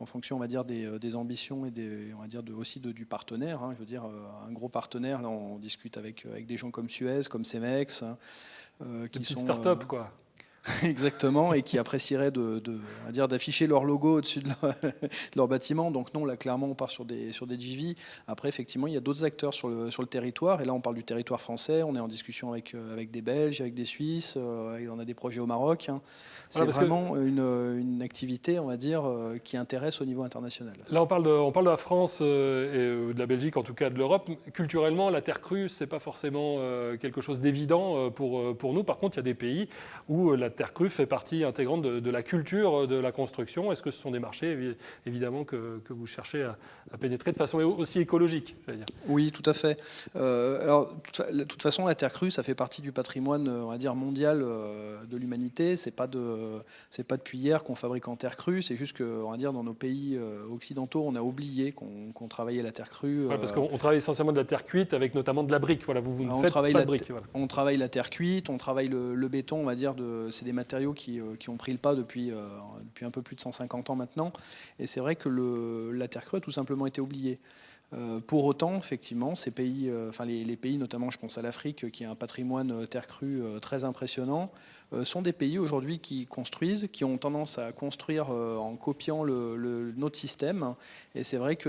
en fonction, on va dire, des ambitions et on va dire aussi du partenaire. Je veux dire, un gros partenaire, là, on discute avec des gens comme Suez, comme Cemex, qui sont start-up, quoi. Exactement, et qui apprécieraient d'afficher leur logo au-dessus de leur bâtiment. Donc non, là clairement on part sur des JV. Après effectivement il y a d'autres acteurs sur le territoire, et là on parle du territoire français, on est en discussion avec des Belges, avec des Suisses, et on a des projets au Maroc. C'est vraiment une activité, on va dire, qui intéresse au niveau international. Là on parle de la France et de la Belgique, en tout cas de l'Europe. Culturellement, la terre crue, c'est pas forcément quelque chose d'évident pour nous. Par contre, il y a des pays où la terre crue fait partie intégrante de la culture de la construction. Est-ce que ce sont des marchés, évidemment, que vous cherchez à pénétrer de façon aussi écologique, j'allais dire ? Oui, tout à fait. Alors, de toute façon, la terre crue, ça fait partie du patrimoine, on va dire, mondial de l'humanité. C'est pas depuis hier qu'on fabrique en terre crue. C'est juste que, on va dire, dans nos pays occidentaux, on a oublié qu'on travaillait la terre crue. Ouais, parce qu'on travaille essentiellement de la terre cuite, avec notamment de la brique. Voilà, vous ne faites pas de brique. Voilà. On travaille la terre cuite, on travaille le béton, on va dire, c'est des matériaux qui ont pris le pas depuis un peu plus de 150 ans maintenant. Et c'est vrai que la terre crue a tout simplement été oubliée. Pour autant, effectivement, ces pays, les pays, notamment je pense à l'Afrique, qui a un patrimoine terre crue très impressionnant, sont des pays aujourd'hui qui construisent, qui ont tendance à construire en copiant notre système. Et c'est vrai que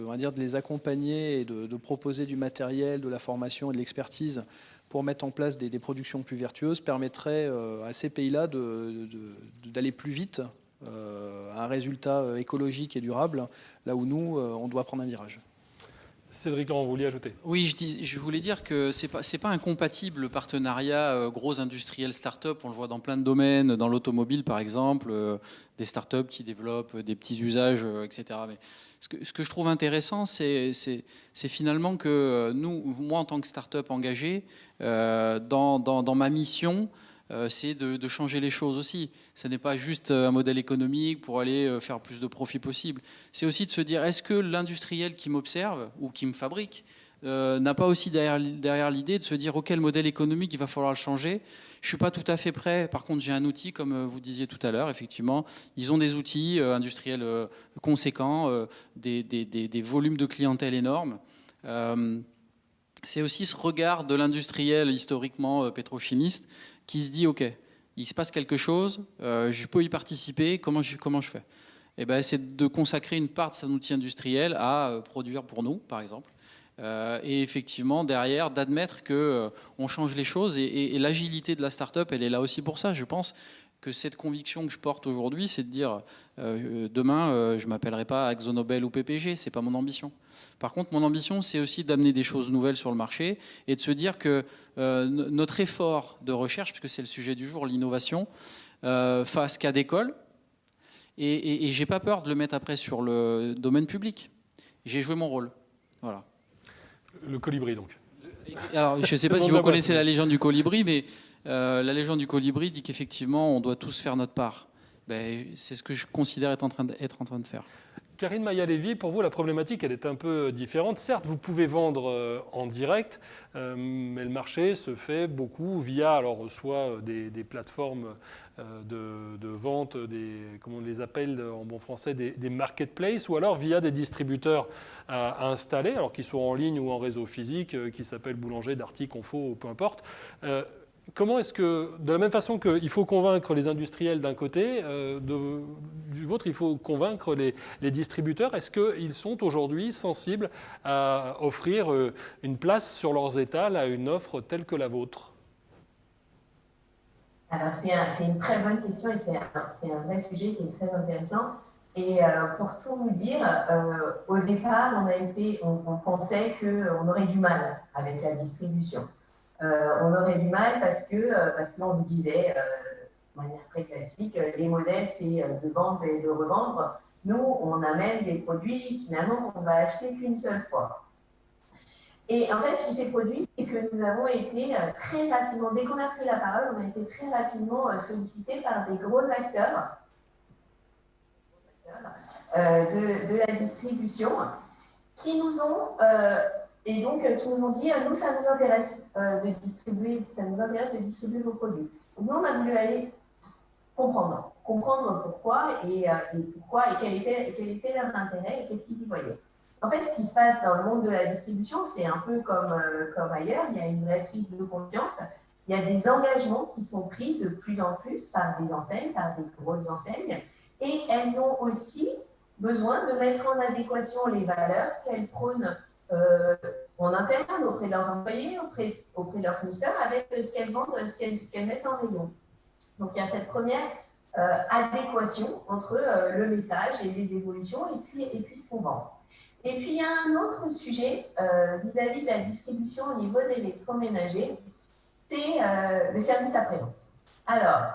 on va dire, de les accompagner et de proposer du matériel, de la formation et de l'expertise pour mettre en place des productions plus vertueuses permettrait à ces pays-là d'aller plus vite à un résultat écologique et durable, là où nous, on doit prendre un virage. Cédric Laurent, vous vouliez ajouter ? Oui, je voulais dire que c'est pas incompatible le partenariat gros industriels start-up. On le voit dans plein de domaines, dans l'automobile par exemple, des start-up qui développent des petits usages, etc. Mais ce que je trouve intéressant, c'est finalement que moi en tant que start-up engagé, dans ma mission, c'est de changer les choses aussi. Ce n'est pas juste un modèle économique pour aller faire plus de profit possible. C'est aussi de se dire, est-ce que l'industriel qui m'observe ou qui me fabrique n'a pas aussi derrière l'idée de se dire, ok, le modèle économique, il va falloir le changer. Je ne suis pas tout à fait prêt. Par contre, j'ai un outil, comme vous disiez tout à l'heure, effectivement. Ils ont des outils industriels conséquents, des volumes de clientèle énormes. C'est aussi ce regard de l'industriel historiquement pétrochimiste qui se dit, ok, il se passe quelque chose, je peux y participer, comment je fais ? Eh ben, c'est de consacrer une part de son outil industriel à produire pour nous, par exemple. Et effectivement, derrière, d'admettre qu'on change les choses. Et l'agilité de la start-up, elle est là aussi pour ça. Je pense que cette conviction que je porte aujourd'hui, c'est de dire demain, je ne m'appellerai pas AkzoNobel ou PPG, ce n'est pas mon ambition. Par contre, mon ambition, c'est aussi d'amener des choses nouvelles sur le marché et de se dire que notre effort de recherche, puisque c'est le sujet du jour, l'innovation, fasse cas d'école. Et je n'ai pas peur de le mettre après sur le domaine public. J'ai joué mon rôle. Voilà. Le colibri, donc. Alors, je ne sais pas si vous connaissez la légende du colibri, mais la légende du colibri dit qu'effectivement, on doit tous faire notre part. Ben, c'est ce que je considère être en train de faire. Karine Maya-Lévy, pour vous, la problématique, elle est un peu différente. Certes, vous pouvez vendre en direct, mais le marché se fait beaucoup via, alors, soit des plateformes de vente, comment on les appelle en bon français, des marketplaces, ou alors via des distributeurs à installer, alors qu'ils soient en ligne ou en réseau physique, qui s'appellent Boulanger, Darty, Confo, ou peu importe. Comment est-ce que, de la même façon qu'il faut convaincre les industriels d'un côté, du vôtre, il faut convaincre les distributeurs, est-ce qu'ils sont aujourd'hui sensibles à offrir une place sur leurs étals à une offre telle que la vôtre? Alors, c'est une très bonne question et c'est un vrai sujet qui est très intéressant. Et pour tout vous dire, au départ, on pensait qu'on aurait du mal avec la distribution. On aurait du mal parce qu'on se disait, de manière très classique, les modèles, c'est de vendre et de revendre. Nous, on amène des produits, finalement, qu'on va acheter qu'une seule fois. Et en fait, ce qui s'est produit, c'est que nous avons été très rapidement, dès qu'on a pris la parole, on a été très rapidement sollicités par des gros acteurs de la distribution qui nous ont qui nous ont dit nous ça nous intéresse de distribuer vos produits. Donc nous on a voulu aller comprendre pourquoi et quel était leur intérêt et qu'est-ce qu'ils y voyaient. En fait, ce qui se passe dans le monde de la distribution, c'est un peu comme ailleurs, il y a une vraie prise de conscience, il y a des engagements qui sont pris de plus en plus par des enseignes, par des grosses enseignes, et elles ont aussi besoin de mettre en adéquation les valeurs qu'elles prônent en interne auprès de leurs employés, auprès de leurs fournisseurs, avec ce qu'elles vendent, ce qu'elles mettent en rayon. Donc il y a cette première adéquation entre le message et les évolutions et puis ce qu'on vend. Et puis il y a un autre sujet vis-à-vis de la distribution au niveau de l'électroménager, c'est le service après-vente. Alors,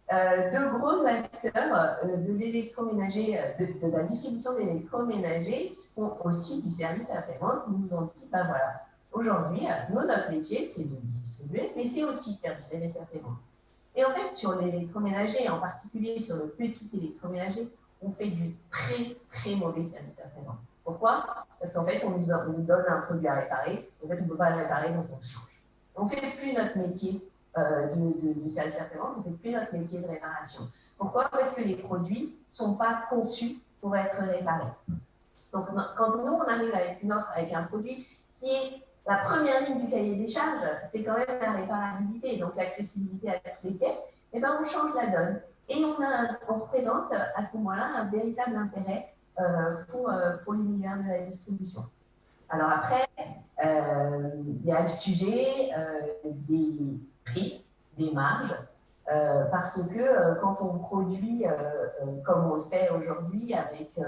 de gros acteurs de l'électroménager, de la distribution d'électroménager qui font aussi du service après-vente, nous ont dit, ben voilà, aujourd'hui, notre métier, c'est de distribuer, mais c'est aussi de faire du service après-vente. Et en fait, sur l'électroménager, en particulier sur le petit électroménager, on fait du très, très mauvais service après-vente. Pourquoi? Parce qu'en fait, on nous donne un produit à réparer, en fait, on ne peut pas le réparer, donc on change. On ne fait plus notre métier de service après-vente, on ne fait plus notre métier de réparation. Pourquoi? Parce que les produits ne sont pas conçus pour être réparés. Donc, quand nous, on arrive avec une offre, avec un produit qui est la première ligne du cahier des charges, c'est quand même la réparabilité, donc l'accessibilité à toutes les pièces, et ben on change la donne. Et on représente à ce moment-là un véritable intérêt pour l'univers de la distribution. Alors après, il y a le sujet des prix, des marges, parce que quand on produit comme on le fait aujourd'hui avec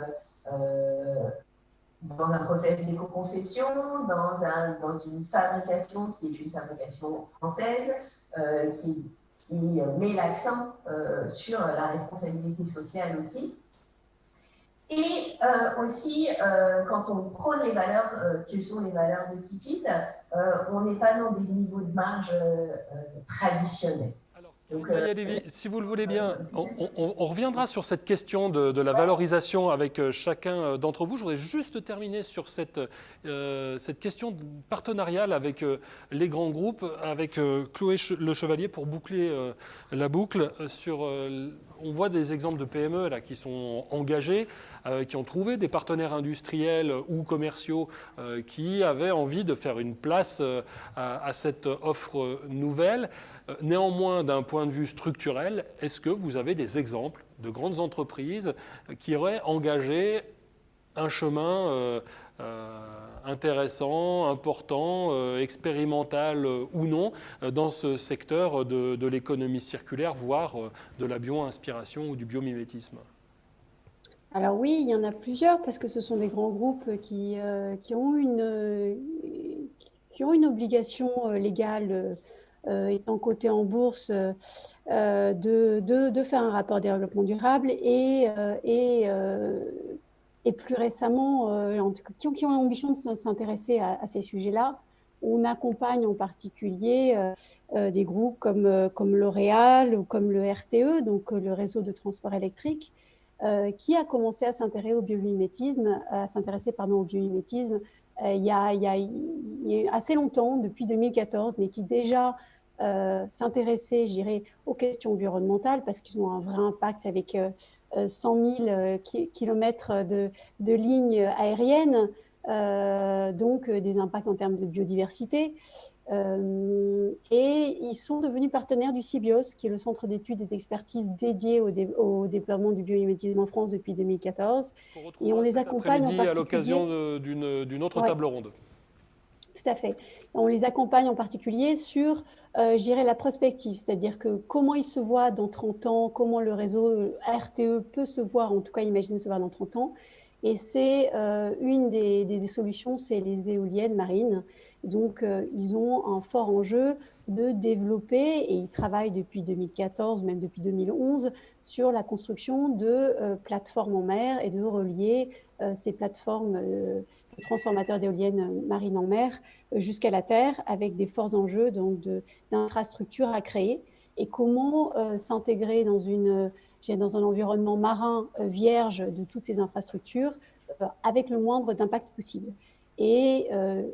dans un process d'éco-conception, dans une fabrication qui est une fabrication française, qui met l'accent sur la responsabilité sociale aussi. Et aussi, quand on prône les valeurs, quelles sont les valeurs de Keep It, on n'est pas dans des niveaux de marge traditionnels. Donc, si vous le voulez bien, on reviendra sur cette question de la valorisation avec chacun d'entre vous. Je voudrais juste terminer sur cette question partenariale avec les grands groupes, avec Chloé Le Chevalier pour boucler la boucle. On voit des exemples de PME là, qui sont engagés, qui ont trouvé des partenaires industriels ou commerciaux qui avaient envie de faire une place à cette offre nouvelle. Néanmoins, d'un point de vue structurel, est-ce que vous avez des exemples de grandes entreprises qui auraient engagé un chemin intéressant, important, expérimental ou non, dans ce secteur de l'économie circulaire, voire de la bio-inspiration ou du biomimétisme? Alors oui, il y en a plusieurs parce que ce sont des grands groupes qui ont une obligation légale étant cotés en bourse, de faire un rapport développement durable et plus récemment, en tout cas, qui ont l'ambition de s'intéresser à ces sujets-là. On accompagne en particulier des groupes comme L'Oréal ou comme le RTE, donc le réseau de transport électrique, qui a commencé à s'intéresser au biomimétisme, il y a assez longtemps, depuis 2014, mais qui déjà s'intéressait, je dirais, aux questions environnementales parce qu'ils ont un vrai impact avec 100 000 kilomètres de lignes aériennes, donc des impacts en termes de biodiversité. Et ils sont devenus partenaires du CIBIOS, qui est le centre d'études et d'expertise dédié au déploiement du biomimétisme en France depuis 2014. Et on les accompagne en particulier à l'occasion d'une autre table ronde. Tout à fait. On les accompagne en particulier sur, je dirais, la prospective, c'est-à-dire que comment ils se voient dans 30 ans, comment le réseau RTE peut se voir, en tout cas imagine se voir dans 30 ans. Et c'est une des solutions, c'est les éoliennes marines. Donc, ils ont un fort enjeu de développer, et ils travaillent depuis 2014, même depuis 2011, sur la construction de plateformes en mer et de relier ces plateformes de transformateurs d'éoliennes marines en mer jusqu'à la Terre, avec des forts enjeux d'infrastructures à créer. Et comment s'intégrer dans un environnement marin vierge de toutes ces infrastructures avec le moindre d'impact possible. Et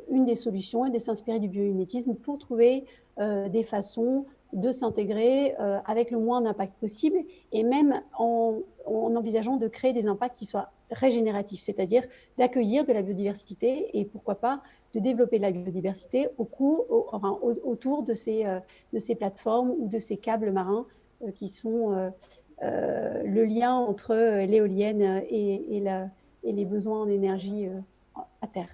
une des solutions est de s'inspirer du biomimétisme pour trouver des façons de s'intégrer avec le moins d'impact possible, et même en envisageant de créer des impacts qui soient régénératifs, c'est-à-dire d'accueillir de la biodiversité et pourquoi pas de développer de la biodiversité autour de ces plateformes ou de ces câbles marins qui sont le lien entre l'éolienne et les besoins en énergie à terre.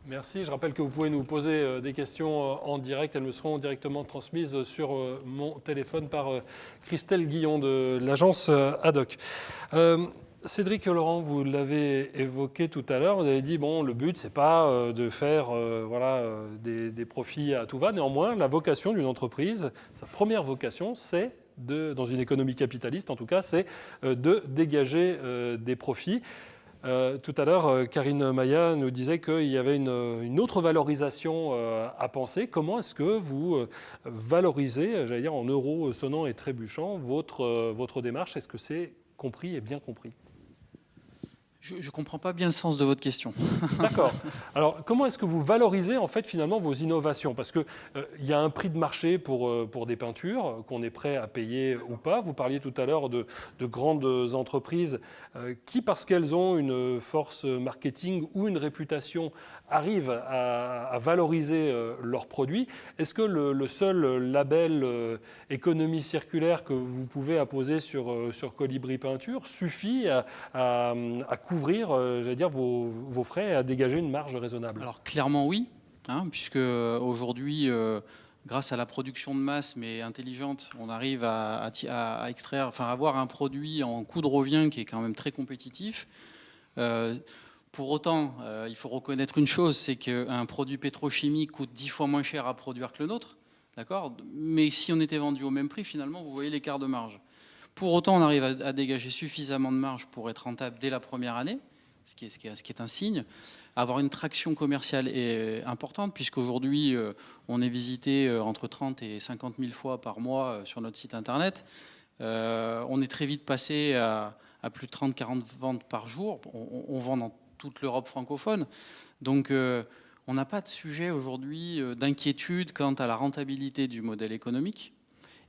Merci. Je rappelle que vous pouvez nous poser des questions en direct. Elles me seront directement transmises sur mon téléphone par Christelle Guillon de l'agence Haddock. Cédric Laurent, vous l'avez évoqué tout à l'heure, vous avez dit bon, le but c'est pas de faire des profits à tout va. Néanmoins, la vocation d'une entreprise, sa première vocation, c'est dans une économie capitaliste en tout cas, c'est de dégager des profits. Tout à l'heure, Karine Maya nous disait qu'il y avait une autre valorisation à penser. Comment est-ce que vous valorisez, j'allais dire en euros sonnants et trébuchants, votre démarche? Est-ce que c'est compris et bien compris? Je ne comprends pas bien le sens de votre question. D'accord. Alors, comment est-ce que vous valorisez en fait finalement vos innovations? Parce qu'il y a un prix de marché pour des peintures qu'on est prêt à payer ou pas. Vous parliez tout à l'heure de grandes entreprises qui, parce qu'elles ont une force marketing ou une réputation, arrivent à valoriser leurs produits. Est-ce que le seul label économie circulaire que vous pouvez apposer sur Colibri Peinture suffit à couvrir, j'allais dire, vos frais et à dégager une marge raisonnable? Alors clairement oui, puisque aujourd'hui, grâce à la production de masse mais intelligente, on arrive à extraire, enfin avoir un produit en coût de revient qui est quand même très compétitif. Pour autant, il faut reconnaître une chose, c'est qu'un produit pétrochimique coûte 10 fois moins cher à produire que le nôtre, d'accord ? Mais si on était vendu au même prix, finalement, vous voyez l'écart de marge. Pour autant, on arrive à dégager suffisamment de marge pour être rentable dès la première année, ce qui est un signe. Avoir une traction commerciale est importante, puisqu'aujourd'hui, on est visité entre 30 et 50 000 fois par mois sur notre site internet. On est très vite passé à plus de 30-40 ventes par jour. On vend dans toute l'Europe francophone. Donc, on n'a pas de sujet aujourd'hui d'inquiétude quant à la rentabilité du modèle économique.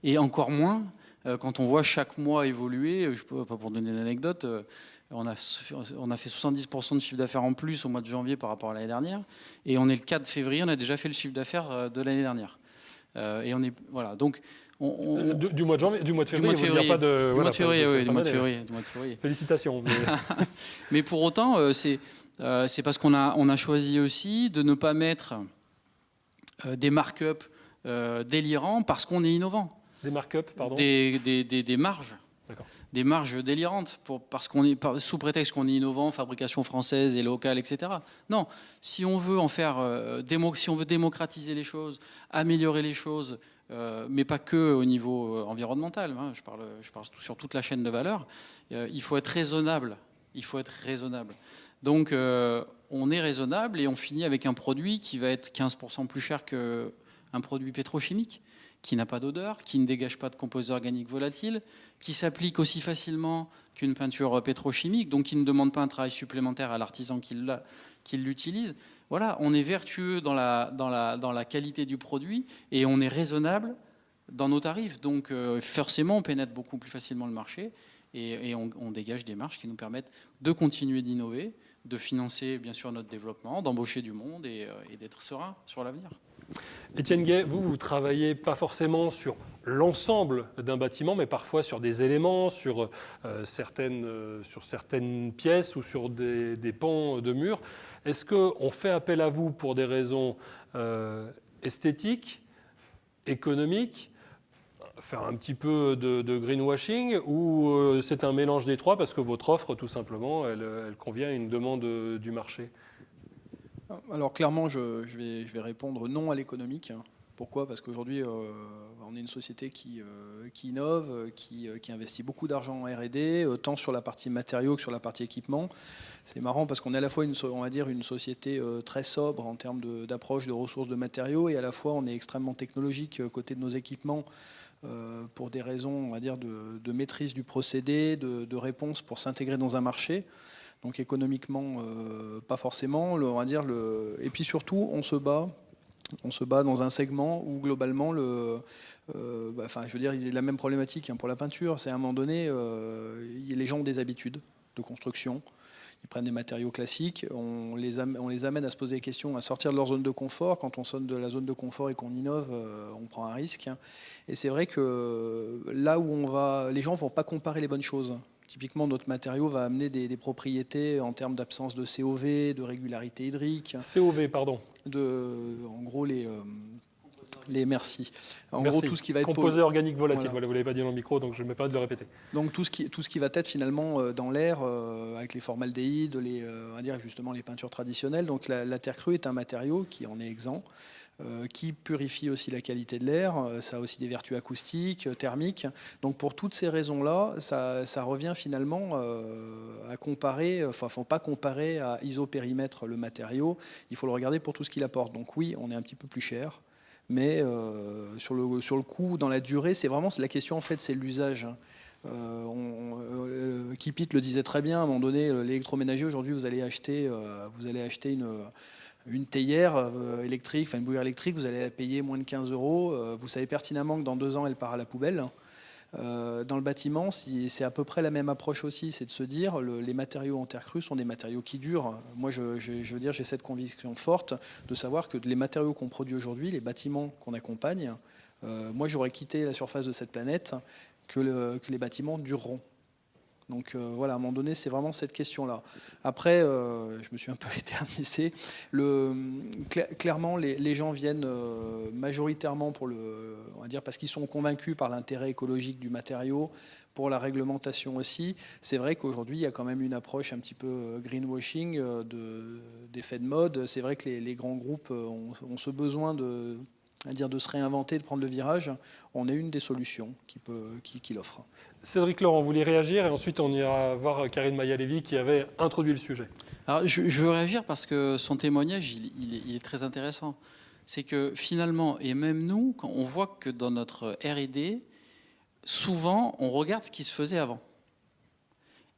Et encore moins quand on voit chaque mois évoluer. Je peux pas pour donner une anecdote, on a fait 70% de chiffre d'affaires en plus au mois de janvier par rapport à l'année dernière. Et on est le 4 février, on a déjà fait le chiffre d'affaires de l'année dernière. Et on est, voilà, donc... Du mois de janvier, du mois de février, vous dire pas de... Du mois de février, oui, du mois de février. Félicitations. Mais pour autant, c'est parce qu'on a choisi aussi de ne pas mettre des markups délirants parce qu'on est innovant. Des markups, pardon. Des marges. D'accord. Des marges délirantes parce qu'on est sous prétexte qu'on est innovant, fabrication française et locale, etc. Non, si on veut en faire, si on veut démocratiser les choses, améliorer les choses, mais pas que au niveau environnemental. Je parle sur toute la chaîne de valeur. Il faut être raisonnable. Donc, on est raisonnable et on finit avec un produit qui va être 15% plus cher qu'un produit pétrochimique. qui n'a pas d'odeur, qui ne dégage pas de composés organiques volatiles, qui s'applique aussi facilement qu'une peinture pétrochimique, donc qui ne demande pas un travail supplémentaire à l'artisan qui l'utilise. Voilà, on est vertueux dans la qualité du produit et on est raisonnable dans nos tarifs. Donc forcément, on pénètre beaucoup plus facilement le marché et on dégage des marges qui nous permettent de continuer d'innover, de financer bien sûr notre développement, d'embaucher du monde et d'être serein sur l'avenir. Étienne Gay, vous travaillez pas forcément sur l'ensemble d'un bâtiment, mais parfois sur des éléments, sur certaines pièces ou sur des pans de murs. Est-ce qu'on fait appel à vous pour des raisons esthétiques, économiques, faire un petit peu de greenwashing, ou c'est un mélange des trois parce que votre offre, tout simplement, elle convient à une demande du marché? Alors clairement, je vais répondre non à l'économique. Pourquoi ? Parce qu'aujourd'hui, on est une société qui innove, qui investit beaucoup d'argent en R&D, tant sur la partie matériaux que sur la partie équipement. C'est marrant parce qu'on est à la fois une société très sobre en termes d'approche de ressources de matériaux, et à la fois on est extrêmement technologique côté de nos équipements pour des raisons, on va dire, de maîtrise du procédé, de réponse pour s'intégrer dans un marché. Donc économiquement, pas forcément, on va dire. Et puis surtout, on se bat dans un segment où globalement, je veux dire, il y a la même problématique pour la peinture. C'est à un moment donné, les gens ont des habitudes de construction. Ils prennent des matériaux classiques, on les amène à se poser des questions, à sortir de leur zone de confort. Quand on sort de la zone de confort et qu'on innove, on prend un risque. Et c'est vrai que là où on va, les gens ne vont pas comparer les bonnes choses. Typiquement, notre matériau va amener des propriétés en termes d'absence de COV, de régularité hydrique. COV, pardon. En gros, merci. Merci. Gros, tout ce qui va être composés organiques volatiles. Voilà, vous l'avez pas dit dans le micro, donc je ne me permets de le répéter. Donc tout ce qui va être finalement dans l'air, avec les formaldéhydes, on va dire justement les peintures traditionnelles. Donc la terre crue est un matériau qui en est exempt, qui purifie aussi la qualité de l'air. Ça a aussi des vertus acoustiques, thermiques. Donc pour toutes ces raisons-là, ça revient finalement à comparer. Enfin, il ne faut pas comparer à isopérimètre le matériau. Il faut le regarder pour tout ce qu'il apporte. Donc oui, on est un petit peu plus cher. Mais sur le coût, dans la durée, c'est vraiment la question, en fait, c'est l'usage. Kipit le disait très bien, à un moment donné, l'électroménager, aujourd'hui, vous allez acheter une théière électrique, enfin une bouilloire électrique, vous allez la payer moins de 15 €. Vous savez pertinemment que dans 2 ans, elle part à la poubelle. Dans le bâtiment, c'est à peu près la même approche aussi, c'est de se dire les matériaux en terre crue sont des matériaux qui durent. Moi, je veux dire, j'ai cette conviction forte de savoir que les matériaux qu'on produit aujourd'hui, les bâtiments qu'on accompagne, moi, j'aurais quitté la surface de cette planète que les bâtiments dureront. Donc voilà, à un moment donné, c'est vraiment cette question-là. Après, je me suis un peu éternisé. Clairement, les gens viennent majoritairement on va dire, parce qu'ils sont convaincus par l'intérêt écologique du matériau, pour la réglementation aussi. C'est vrai qu'aujourd'hui, il y a quand même une approche un petit peu greenwashing, d'effet de mode. C'est vrai que les grands groupes ont ce besoin de se réinventer, de prendre le virage. On est une des solutions qui l'offre. Cédric Laurent, vous voulez réagir et ensuite on ira voir Karine Maya-Lévy qui avait introduit le sujet. Alors, je veux réagir parce que son témoignage, il est très intéressant. C'est que finalement, et même nous, quand on voit que dans notre R&D, souvent, on regarde ce qui se faisait avant.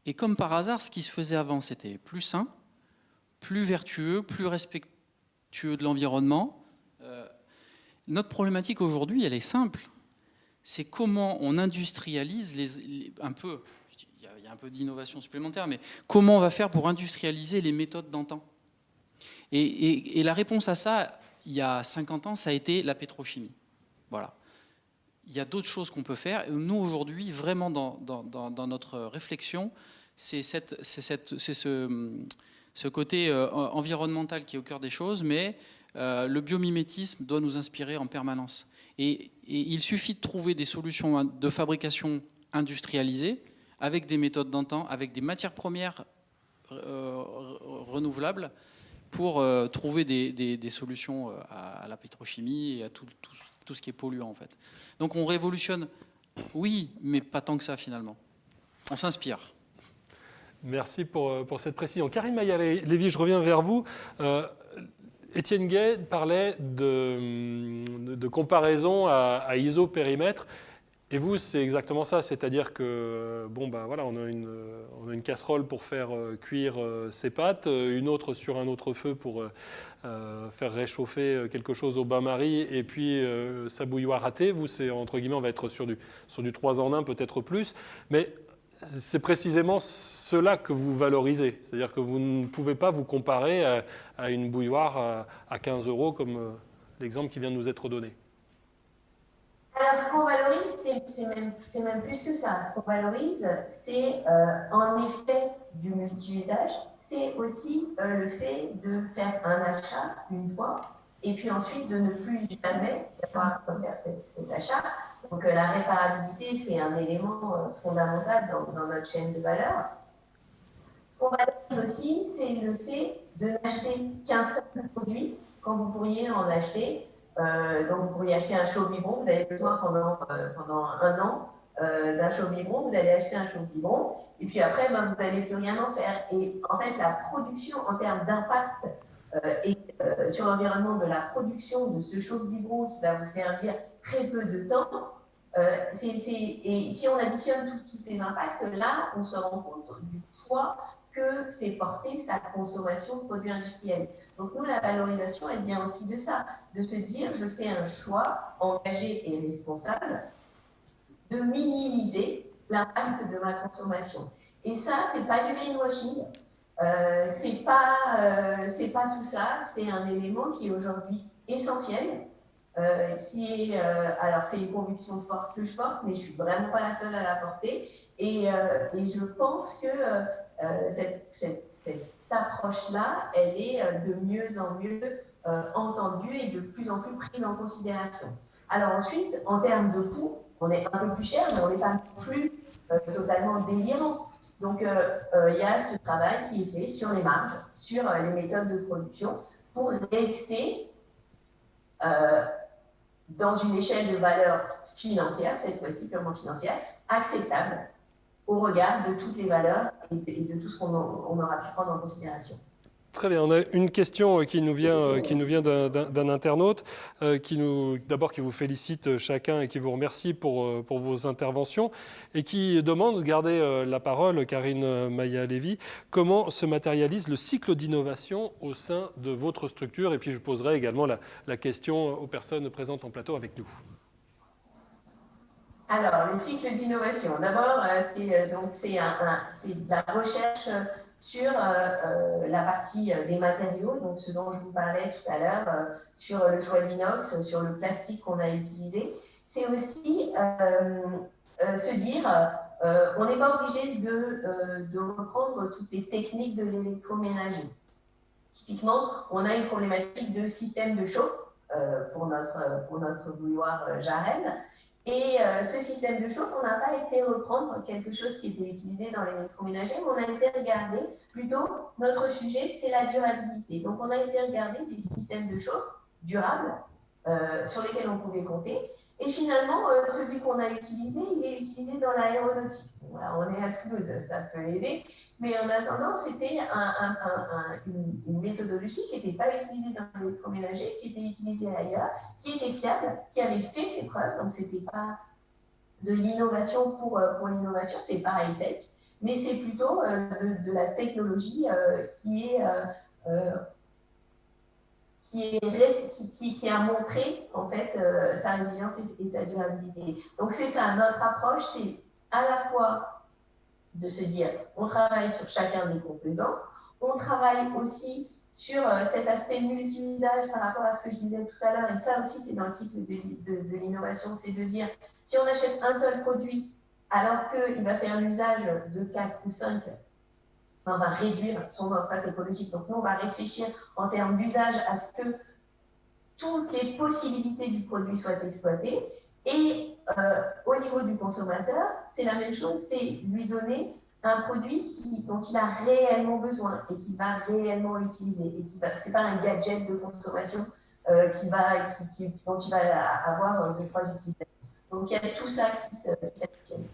Et comme par hasard, ce qui se faisait avant, c'était plus sain, plus vertueux, plus respectueux de l'environnement. Notre problématique aujourd'hui, elle est simple. C'est comment on industrialise un peu, il y a un peu d'innovation supplémentaire, mais comment on va faire pour industrialiser les méthodes d'antan. Et la réponse à ça, il y a 50 ans, ça a été la pétrochimie. Voilà. Il y a d'autres choses qu'on peut faire. Nous, aujourd'hui, vraiment, dans notre réflexion, c'est ce côté environnemental qui est au cœur des choses, mais le biomimétisme doit nous inspirer en permanence. Et il suffit de trouver des solutions de fabrication industrialisées avec des méthodes d'antan, avec des matières premières renouvelables pour trouver des solutions à la pétrochimie et à tout ce qui est polluant en fait. Donc on révolutionne, oui, mais pas tant que ça finalement. On s'inspire. Merci pour cette précision. Karine Maya-Lévy, je reviens vers vous. Étienne Gay parlait de comparaison à isopérimètre. Et vous, c'est exactement ça, c'est-à-dire que voilà, on a une casserole pour faire cuire ses pâtes, une autre sur un autre feu pour faire réchauffer quelque chose au bain-marie, et puis sa bouilloire ratée. Vous, c'est entre guillemets, on va être sur du 3 en 1, peut-être plus, mais c'est précisément cela que vous valorisez, c'est-à-dire que vous ne pouvez pas vous comparer à une bouilloire à 15 € comme l'exemple qui vient de nous être donné. Alors, ce qu'on valorise, c'est même plus que ça. Ce qu'on valorise, c'est en effet du multi-usage, c'est aussi le fait de faire un achat une fois, et puis ensuite de ne plus jamais avoir à faire cet achat. Donc, la réparabilité, c'est un élément fondamental dans notre chaîne de valeur. Ce qu'on valorise aussi, c'est le fait de n'acheter qu'un seul produit quand vous pourriez en acheter. Donc, vous pourriez acheter un chaud biberon, vous avez besoin pendant un an d'un chaud biberon, vous allez acheter un chaud biberon, et puis après, vous n'allez plus rien en faire. Et en fait, la production en termes d'impact sur l'environnement de la production de ce chaud biberon qui va vous servir très peu de temps, et si on additionne tous ces impacts-là, on se rend compte du poids que fait porter sa consommation de produits industriels. Donc nous, la valorisation, elle vient aussi de ça, de se dire, je fais un choix engagé et responsable de minimiser l'impact de ma consommation. Et ça, c'est pas du greenwashing, c'est pas tout ça, c'est un élément qui est aujourd'hui essentiel, qui est, alors c'est une conviction forte que je porte, mais je suis vraiment pas la seule à la porter, et je pense que cette approche-là, elle est de mieux en mieux entendue et de plus en plus prise en considération. Alors ensuite, en termes de coût, on est un peu plus cher, mais on n'est pas plus totalement délirant. Donc, il y a ce travail qui est fait sur les marges, sur les méthodes de production, pour rester dans une échelle de valeur financière, cette fois-ci purement financière, acceptable au regard de toutes les valeurs et de tout ce qu'on aura pu prendre en considération. Très bien, on a une question qui nous vient d'un internaute d'abord qui vous félicite chacun et qui vous remercie pour vos interventions et qui demande, gardez la parole, Karine Maya-Lévy, comment se matérialise le cycle d'innovation au sein de votre structure, et puis je poserai également la question aux personnes présentes en plateau avec nous. Alors, le cycle d'innovation, d'abord, c'est de la recherche sur la partie des matériaux, donc ce dont je vous parlais tout à l'heure, sur le choix de l'inox, sur le plastique qu'on a utilisé. C'est aussi se dire, on n'est pas obligé de reprendre toutes les techniques de l'électroménager. Typiquement, on a une problématique de système de chauffe pour notre bouilloire Jarel. Et ce système de chauffe, on n'a pas été reprendre quelque chose qui était utilisé dans l'électroménager, mais on a été regarder, plutôt, notre sujet, c'était la durabilité. Donc, on a été regarder des systèmes de chauffe durables sur lesquels on pouvait compter. Et finalement, celui qu'on a utilisé, il est utilisé dans l'aéronautique. Voilà, on est à Toulouse, ça peut aider. Mais en attendant, c'était une méthodologie qui n'était pas utilisée dans l'électroménager, qui était utilisée ailleurs, qui était fiable, qui avait fait ses preuves. Donc, ce n'était pas de l'innovation pour l'innovation, c'est pas high-tech, mais c'est plutôt de la technologie qui a montré en fait sa résilience et sa durabilité. Donc c'est ça, notre approche, c'est à la fois de se dire, on travaille sur chacun des composants, on travaille aussi sur cet aspect multi-usage par rapport à ce que je disais tout à l'heure, et ça aussi c'est dans le cycle de l'innovation, c'est de dire, si on achète un seul produit, alors qu'il va faire l'usage de 4 ou 5, on va réduire son empreinte écologique. Donc nous, on va réfléchir en termes d'usage à ce que toutes les possibilités du produit soient exploitées. Et au niveau du consommateur, c'est la même chose, c'est lui donner un produit dont il a réellement besoin et qu'il va réellement utiliser. Et ce n'est pas un gadget de consommation dont il va avoir 2-3 utilisations. Donc il y a tout ça qui s'additionne.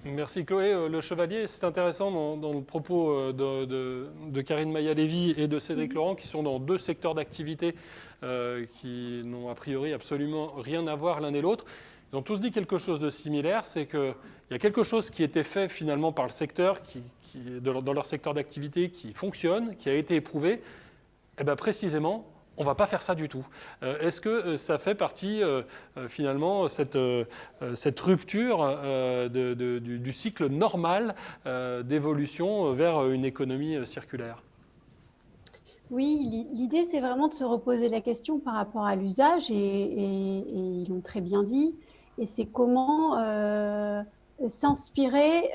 Merci Chloé. Le Chevalier, c'est intéressant dans le propos de Karine Maïa-Lévy et de Cédric Laurent, qui sont dans deux secteurs d'activité qui n'ont a priori absolument rien à voir l'un et l'autre. Ils ont tous dit quelque chose de similaire, c'est qu'il y a quelque chose qui était fait finalement par le secteur, dans leur secteur d'activité, qui fonctionne, qui a été éprouvé. Et bien précisément, on ne va pas faire ça du tout. Est-ce que ça fait partie, finalement, cette rupture du cycle normal d'évolution vers une économie circulaire ? Oui, l'idée, c'est vraiment de se reposer la question par rapport à l'usage, et ils l'ont très bien dit, et c'est comment s'inspirer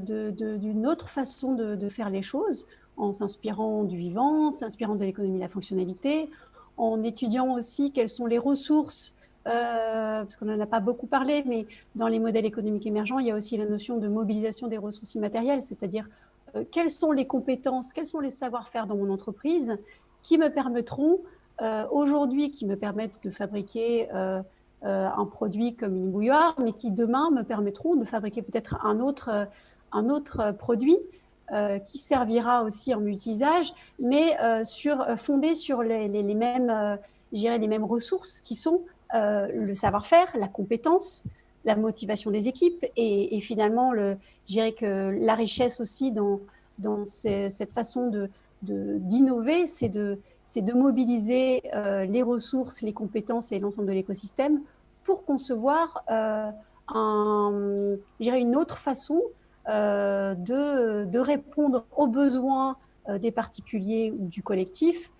d'une autre façon de faire les choses, en s'inspirant du vivant, s'inspirant de l'économie de la fonctionnalité, en étudiant aussi quelles sont les ressources, parce qu'on n'en a pas beaucoup parlé, mais dans les modèles économiques émergents, il y a aussi la notion de mobilisation des ressources immatérielles, c'est-à-dire quelles sont les compétences, quels sont les savoir-faire dans mon entreprise qui me permettront, aujourd'hui, qui me permettent de fabriquer un produit comme une bouilloire, mais qui demain me permettront de fabriquer peut-être un autre produit qui servira aussi en multi-usage, mais fondé sur les mêmes, les mêmes ressources qui sont le savoir-faire, la compétence, la motivation des équipes et finalement, je dirais que la richesse aussi dans cette façon d'innover, c'est de mobiliser les ressources, les compétences et l'ensemble de l'écosystème pour concevoir une autre façon de répondre aux besoins des particuliers ou du collectif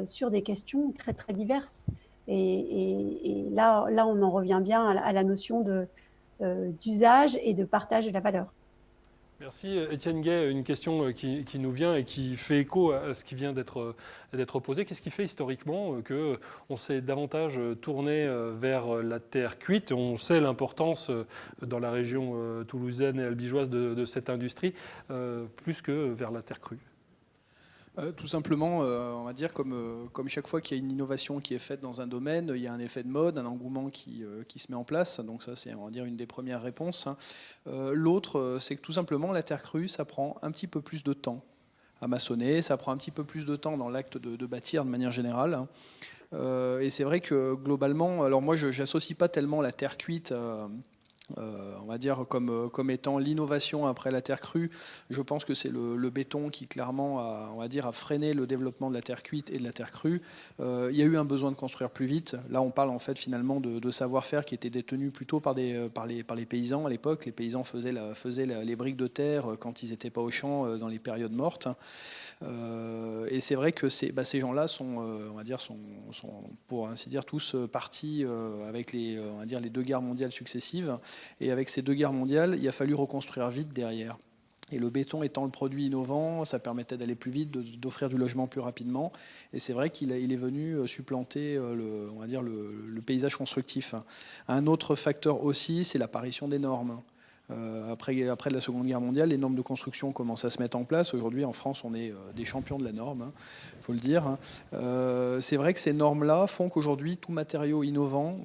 sur des questions très, très diverses. Et là, on en revient bien à la notion d'usage et de partage de la valeur. Merci Étienne Gay. Une question qui nous vient et qui fait écho à ce qui vient d'être posé. Qu'est-ce qui fait historiquement qu'on s'est davantage tourné vers la terre cuite ? On sait l'importance dans la région toulousaine et albigeoise de cette industrie, plus que vers la terre crue. Tout simplement, on va dire, comme chaque fois qu'il y a une innovation qui est faite dans un domaine, il y a un effet de mode, un engouement qui se met en place. Donc ça, c'est, on va dire, une des premières réponses. L'autre, c'est que tout simplement, la terre crue, ça prend un petit peu plus de temps à maçonner, ça prend un petit peu plus de temps dans l'acte de bâtir de manière générale. Et c'est vrai que globalement, alors moi, je n'associe pas tellement la terre cuite on va dire comme étant l'innovation après la terre crue. Je pense que c'est le béton qui clairement a freiné le développement de la terre cuite et de la terre crue. Il y a eu un besoin de construire plus vite. Là, on parle en fait finalement de savoir-faire qui était détenu plutôt par les paysans à l'époque. Les paysans faisaient les briques de terre quand ils n'étaient pas au champ dans les périodes mortes. Et c'est vrai que ces gens-là sont pour ainsi dire tous partis avec les deux guerres mondiales successives. Et avec ces deux guerres mondiales, il a fallu reconstruire vite derrière. Et le béton étant le produit innovant, ça permettait d'aller plus vite, d'offrir du logement plus rapidement. Et c'est vrai qu'il est venu supplanter le paysage constructif. Un autre facteur aussi, c'est l'apparition des normes. Après la Seconde Guerre mondiale, les normes de construction commencent à se mettre en place. Aujourd'hui, en France, on est des champions de la norme, il faut le dire. C'est vrai que ces normes-là font qu'aujourd'hui, tout matériau innovant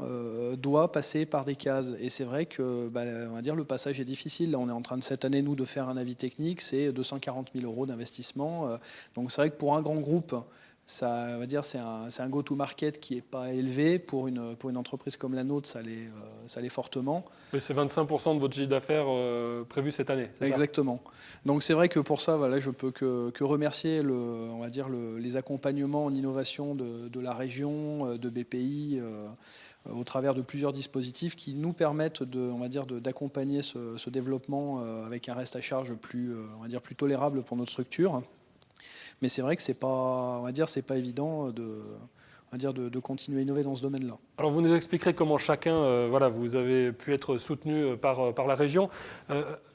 doit passer par des cases. Et c'est vrai que on va dire, le passage est difficile. Là, on est en train de cette année, nous, de faire un avis technique. C'est 240 000 € d'investissement. Donc c'est vrai que pour un grand groupe, ça, on va dire, c'est un go-to-market qui n'est pas élevé. Pour une entreprise comme la nôtre, ça l'est fortement. Mais c'est 25% de votre chiffre d'affaires prévu cette année. Exactement. Donc c'est vrai que pour ça, voilà, je peux que remercier les accompagnements en innovation de la région, de BPI, au travers de plusieurs dispositifs qui nous permettent d'accompagner ce développement avec un reste à charge plus tolérable pour notre structure. Mais c'est vrai que c'est pas évident de continuer à innover dans ce domaine-là. Alors vous nous expliquerez comment chacun, vous avez pu être soutenu par la région.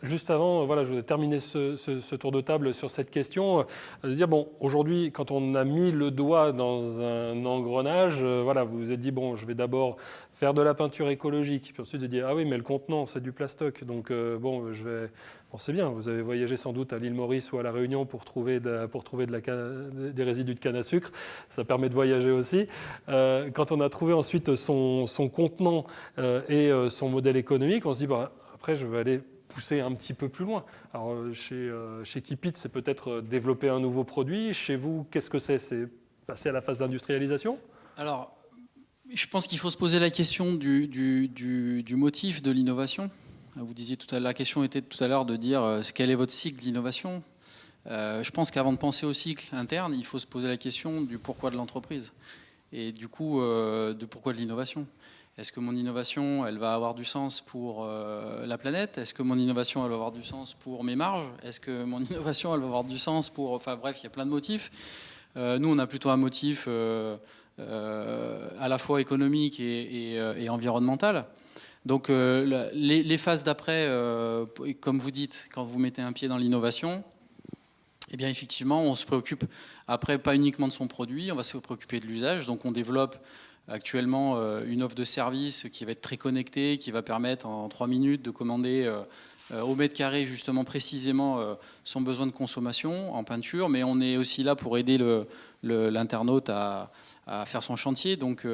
Juste avant, je voudrais terminer ce tour de table sur cette question, de dire aujourd'hui, quand on a mis le doigt dans un engrenage, vous vous êtes dit je vais d'abord faire de la peinture écologique, puis ensuite vous avez dit ah oui mais le contenant c'est du plastoc, donc c'est bien, vous avez voyagé sans doute à l'île Maurice ou à La Réunion pour trouver des résidus de canne à sucre, ça permet de voyager aussi. Quand on a trouvé ensuite son contenant et son modèle économique, on se dit après je vais aller pousser un petit peu plus loin. Alors, chez Keepit, c'est peut-être développer un nouveau produit. Chez vous, qu'est-ce que c'est? C'est passer à la phase d'industrialisation? Alors, je pense qu'il faut se poser la question du motif de l'innovation. Vous disiez tout à l'heure, la question était tout à l'heure de dire quel est votre cycle d'innovation. Je pense qu'avant de penser au cycle interne, il faut se poser la question du pourquoi de l'entreprise et du coup de pourquoi de l'innovation. Est-ce que mon innovation, elle va avoir du sens pour la planète? Est-ce que mon innovation, elle va avoir du sens pour mes marges? Est-ce que mon innovation, elle va avoir du sens pour... Enfin bref, il y a plein de motifs. Nous, on a plutôt un motif à la fois économique et environnemental. Donc les phases d'après, comme vous dites, quand vous mettez un pied dans l'innovation, eh bien effectivement, on se préoccupe après pas uniquement de son produit, on va se préoccuper de l'usage. Donc on développe actuellement une offre de service qui va être très connectée, qui va permettre en 3 minutes de commander au mètre carré justement précisément son besoin de consommation en peinture. Mais on est aussi là pour aider l'internaute à faire son chantier. Donc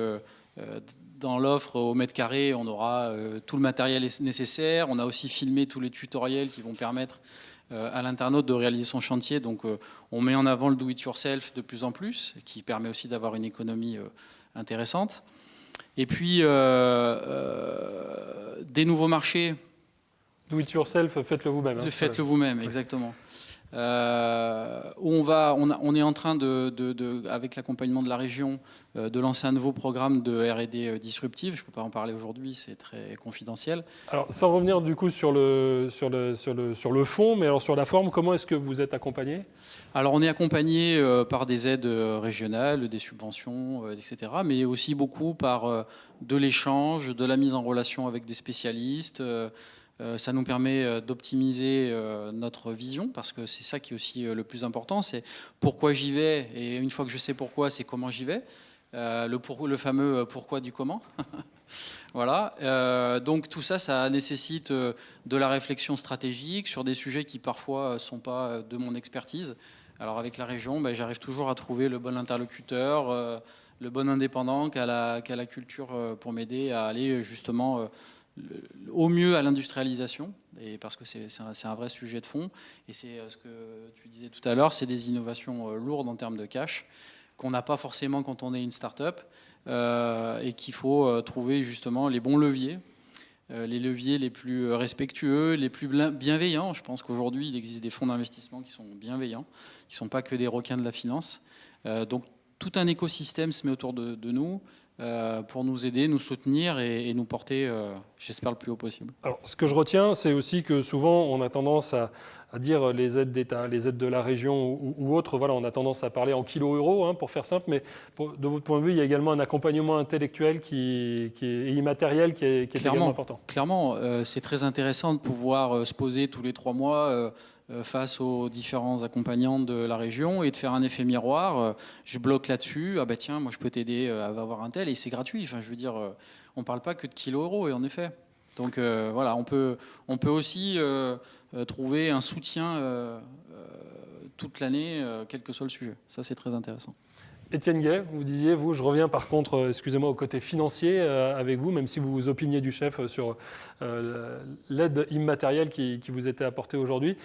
dans l'offre au mètre carré, on aura tout le matériel nécessaire. On a aussi filmé tous les tutoriels qui vont permettre à l'internaute de réaliser son chantier. Donc on met en avant le do-it-yourself de plus en plus, qui permet aussi d'avoir une économie intéressante. Et puis des nouveaux marchés. Do-it-yourself, faites-le vous-même. Hein, faites-le vous-même, exactement. On est en train, avec l'accompagnement de la région, de lancer un nouveau programme de R&D disruptive. Je ne peux pas en parler aujourd'hui, c'est très confidentiel. Alors, sans revenir du coup sur le fond, mais alors sur la forme, comment est-ce que vous êtes accompagné? Alors, on est accompagné par des aides régionales, des subventions, etc., mais aussi beaucoup par de l'échange, de la mise en relation avec des spécialistes. Ça nous permet d'optimiser notre vision, parce que c'est ça qui est aussi le plus important, c'est pourquoi j'y vais, et une fois que je sais pourquoi, c'est comment j'y vais, le fameux pourquoi du comment. Voilà. Donc tout ça, ça nécessite de la réflexion stratégique sur des sujets qui parfois ne sont pas de mon expertise. Alors avec la région, j'arrive toujours à trouver le bon interlocuteur, le bon indépendant qui a la culture pour m'aider à aller justement... au mieux à l'industrialisation, et parce que c'est un vrai sujet de fond, et c'est ce que tu disais tout à l'heure, c'est des innovations lourdes en termes de cash, qu'on n'a pas forcément quand on est une start-up, et qu'il faut trouver justement les bons leviers, les leviers les plus respectueux, les plus bienveillants. Je pense qu'aujourd'hui, il existe des fonds d'investissement qui sont bienveillants, qui ne sont pas que des requins de la finance. Donc tout un écosystème se met autour de nous, pour nous aider, nous soutenir et nous porter, j'espère, le plus haut possible. Alors, ce que je retiens, c'est aussi que souvent, on a tendance à dire les aides d'État, les aides de la région ou autres. Voilà, on a tendance à parler en kilo-euros, hein, pour faire simple, mais de votre point de vue, il y a également un accompagnement intellectuel et immatériel qui est également important. Clairement, c'est très intéressant de pouvoir se poser tous les 3 mois face aux différents accompagnants de la région et de faire un effet miroir. Je bloque là-dessus, ah bah tiens, moi je peux t'aider à avoir un tel, et c'est gratuit. Enfin, je veux dire, on ne parle pas que de kilo-euros, et en effet. Donc voilà, on peut aussi trouver un soutien toute l'année, quel que soit le sujet. Ça, c'est très intéressant. Étienne Gay, vous disiez, je reviens par contre, excusez-moi, au côté financier avec vous, même si vous opiniez du chef sur l'aide immatérielle qui vous était apportée aujourd'hui.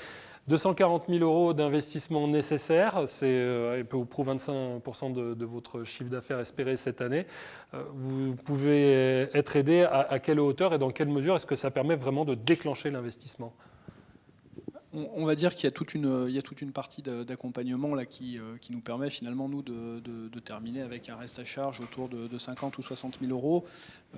240 000 € d'investissement nécessaire, c'est peu ou prou 25% de votre chiffre d'affaires espéré cette année. Vous pouvez être aidé à quelle hauteur et dans quelle mesure est-ce que ça permet vraiment de déclencher l'investissement ? On va dire qu'il y a toute une partie d'accompagnement là qui nous permet finalement nous de terminer avec un reste à charge autour de 50 ou 60 000 €.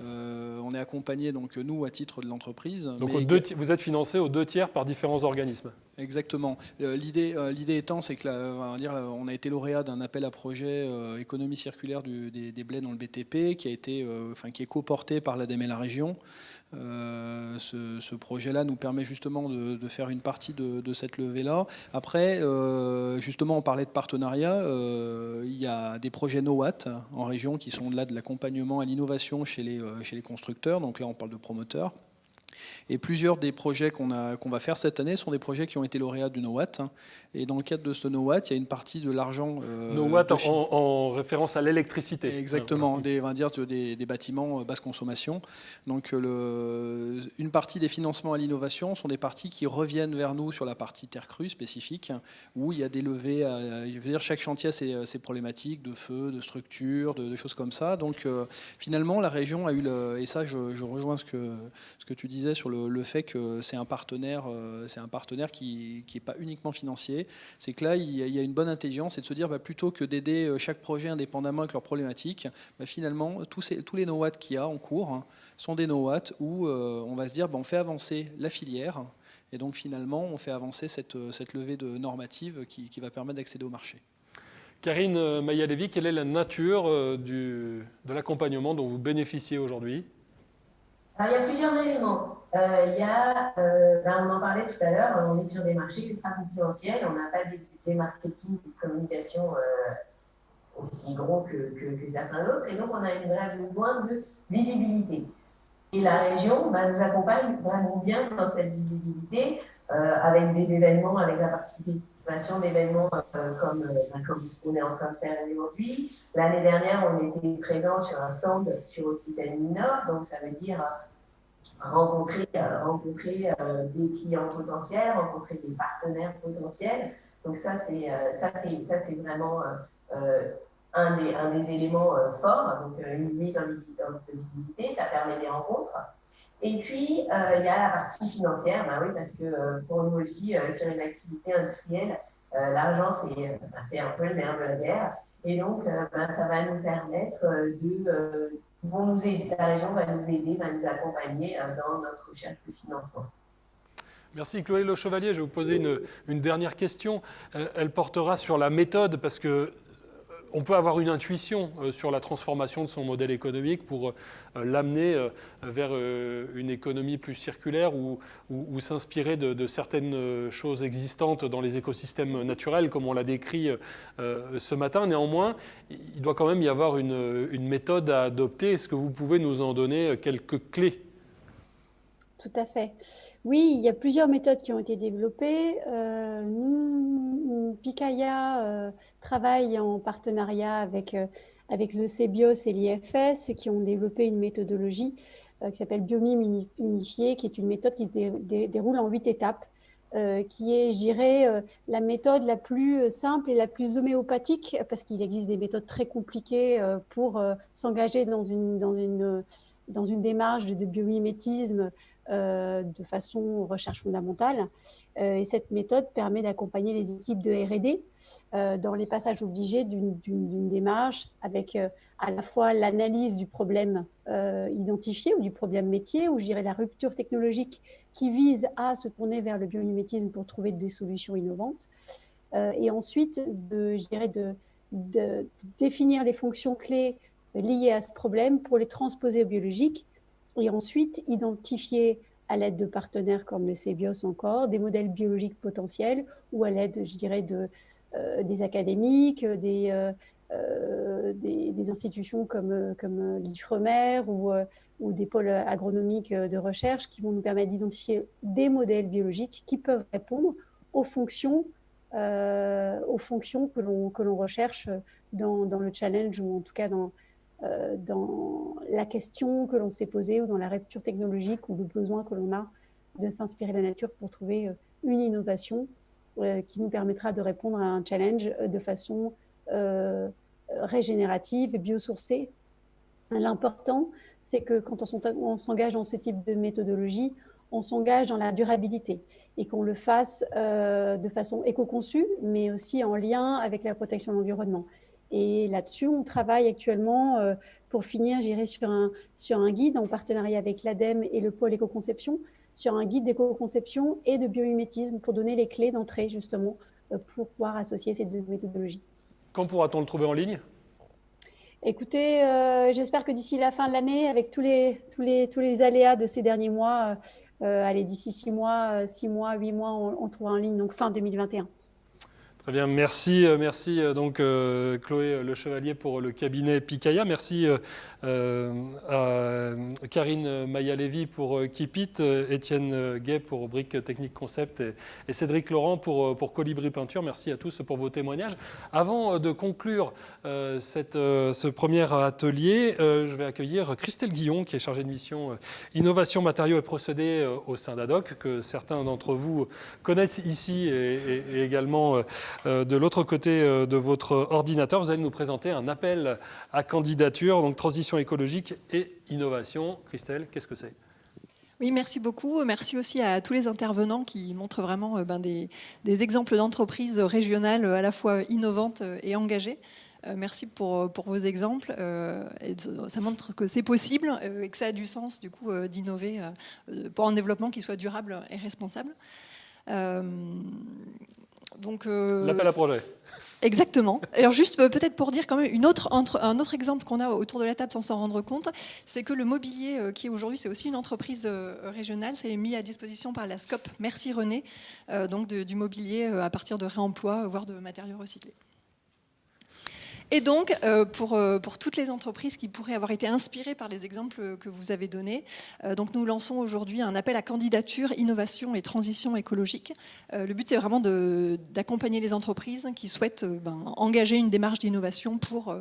On est accompagné donc nous à titre de l'entreprise. Donc vous êtes financé aux 2/3 par différents organismes. Exactement. L'idée étant, c'est que on a été lauréat d'un appel à projet économie circulaire des blés dans le BTP qui est coporté par l'ADEME et la région. Ce projet-là nous permet justement de faire une partie de cette levée-là. Après, justement, on parlait de partenariat. Il y a des projets NoWatt en région qui sont là de l'accompagnement à l'innovation chez les constructeurs. Donc là, on parle de promoteurs. Et plusieurs des projets qu'on va faire cette année sont des projets qui ont été lauréats du NOWAT. Et dans le cadre de ce NOWAT, il y a une partie de l'argent... NOWAT en référence à l'électricité. Exactement, on va dire des bâtiments basse consommation. Donc une partie des financements à l'innovation sont des parties qui reviennent vers nous sur la partie terre crue spécifique, où il y a des levées, je veux dire, chaque chantier a ses problématiques de feu, de structure, de choses comme ça. Donc finalement, la région a eu, et ça je rejoins ce que tu disais sur le fait que c'est un partenaire qui n'est pas uniquement financier. C'est que là, il y a une bonne intelligence, c'est de se dire, plutôt que d'aider chaque projet indépendamment avec leurs problématiques, finalement, tous les NOWAT qu'il y a en cours sont des NOWAT où on va se dire, on fait avancer la filière, et donc finalement, on fait avancer cette levée de normative qui va permettre d'accéder au marché. Karine Maïa-Lévy, quelle est la nature de l'accompagnement dont vous bénéficiez aujourd'hui ? Alors, il y a plusieurs éléments. On en parlait tout à l'heure, on est sur des marchés ultra confidentiels, on n'a pas des budgets marketing ou de communication aussi gros que certains autres, et donc on a une vraie besoin de visibilité. Et la région nous accompagne vraiment bien dans cette visibilité avec des événements, avec la participation d'événements comme ce qu'on est en train de faire aujourd'hui. L'année dernière, on était présent sur un stand sur Occitanie Nord, donc ça veut dire rencontrer des clients potentiels, rencontrer des partenaires potentiels. Donc ça c'est vraiment un des éléments forts, donc une mise en visibilité, ça permet des rencontres. Et puis, il y a la partie financière, oui, parce que pour nous aussi, sur une activité industrielle, l'argent, c'est un peu le nerf de la guerre. Et donc, ça va nous permettre vont nous aider, la région va nous aider, va nous accompagner dans notre recherche de financement. Merci Chloé Le Chevalier. Je vais vous poser une dernière question. Elle portera sur la méthode, parce que on peut avoir une intuition sur la transformation de son modèle économique pour l'amener vers une économie plus circulaire ou s'inspirer de certaines choses existantes dans les écosystèmes naturels, comme on l'a décrit ce matin. Néanmoins, il doit quand même y avoir une méthode à adopter. Est-ce que vous pouvez nous en donner quelques clés ? Tout à fait. Oui, il y a plusieurs méthodes qui ont été développées. Picaya travaille en partenariat avec le CBIOS et l'IFS qui ont développé une méthodologie qui s'appelle Biomime unifié, qui est une méthode qui se déroule en 8 étapes, qui est, je dirais, la méthode la plus simple et la plus homéopathique, parce qu'il existe des méthodes très compliquées pour s'engager dans une démarche de biomimétisme de façon recherche fondamentale. Et cette méthode permet d'accompagner les équipes de R&D dans les passages obligés d'une démarche avec à la fois l'analyse du problème identifié ou du problème métier, ou je dirais la rupture technologique qui vise à se tourner vers le biomimétisme pour trouver des solutions innovantes. Et ensuite, de définir les fonctions clés liées à ce problème pour les transposer au biologique. Et ensuite, identifier à l'aide de partenaires comme le CBIOS encore, des modèles biologiques potentiels ou à l'aide, je dirais, des académiques, des institutions comme l'IFREMER ou des pôles agronomiques de recherche qui vont nous permettre d'identifier des modèles biologiques qui peuvent répondre aux fonctions que l'on recherche dans le challenge, ou en tout cas dans la question que l'on s'est posée, ou dans la rupture technologique, ou le besoin que l'on a de s'inspirer de la nature pour trouver une innovation qui nous permettra de répondre à un challenge de façon régénérative et biosourcée. L'important, c'est que quand on s'engage dans ce type de méthodologie, on s'engage dans la durabilité et qu'on le fasse de façon éco-conçue, mais aussi en lien avec la protection de l'environnement. Et là-dessus, on travaille actuellement pour finir, j'irai sur un guide en partenariat avec l'ADEME et le pôle éco-conception, sur un guide d'éco-conception et de biomimétisme pour donner les clés d'entrée justement pour pouvoir associer ces deux méthodologies. Quand pourra-t-on le trouver en ligne ? Écoutez, j'espère que d'ici la fin de l'année, avec tous les aléas de ces derniers mois, d'ici 6 mois, 8 mois, on trouvera en ligne, donc fin 2021. Très bien, merci donc Chloé Le Chevalier pour le cabinet Picaya. Merci à Karine Maya-Lévy pour Keepit, Étienne Gay pour Briques Techniques Concept et Cédric Laurent pour Colibri Peinture. Merci à tous pour vos témoignages. Avant de conclure ce premier atelier, je vais accueillir Christelle Guillon qui est chargée de mission Innovation, Matériaux et Procédés au sein d'ADOC, que certains d'entre vous connaissent ici et également de l'autre côté de votre ordinateur. Vous allez nous présenter un appel à candidature, donc transition écologique et innovation. Christelle, qu'est-ce que c'est ? Oui, merci beaucoup. Merci aussi à tous les intervenants qui montrent vraiment des exemples d'entreprises régionales à la fois innovantes et engagées. Merci pour vos exemples. Ça montre que c'est possible et que ça a du sens du coup d'innover pour un développement qui soit durable et responsable. L'appel à projet. Exactement. Alors juste peut-être pour dire quand même un autre exemple qu'on a autour de la table sans s'en rendre compte, c'est que le mobilier qui est aujourd'hui, c'est aussi une entreprise régionale. Ça est mis à disposition par la SCOP Merci René, donc du mobilier à partir de réemploi, voire de matériaux recyclés. Et donc, pour toutes les entreprises qui pourraient avoir été inspirées par les exemples que vous avez donnés, donc nous lançons aujourd'hui un appel à candidature, innovation et transition écologique. Le but, c'est vraiment d'accompagner les entreprises qui souhaitent engager une démarche d'innovation pour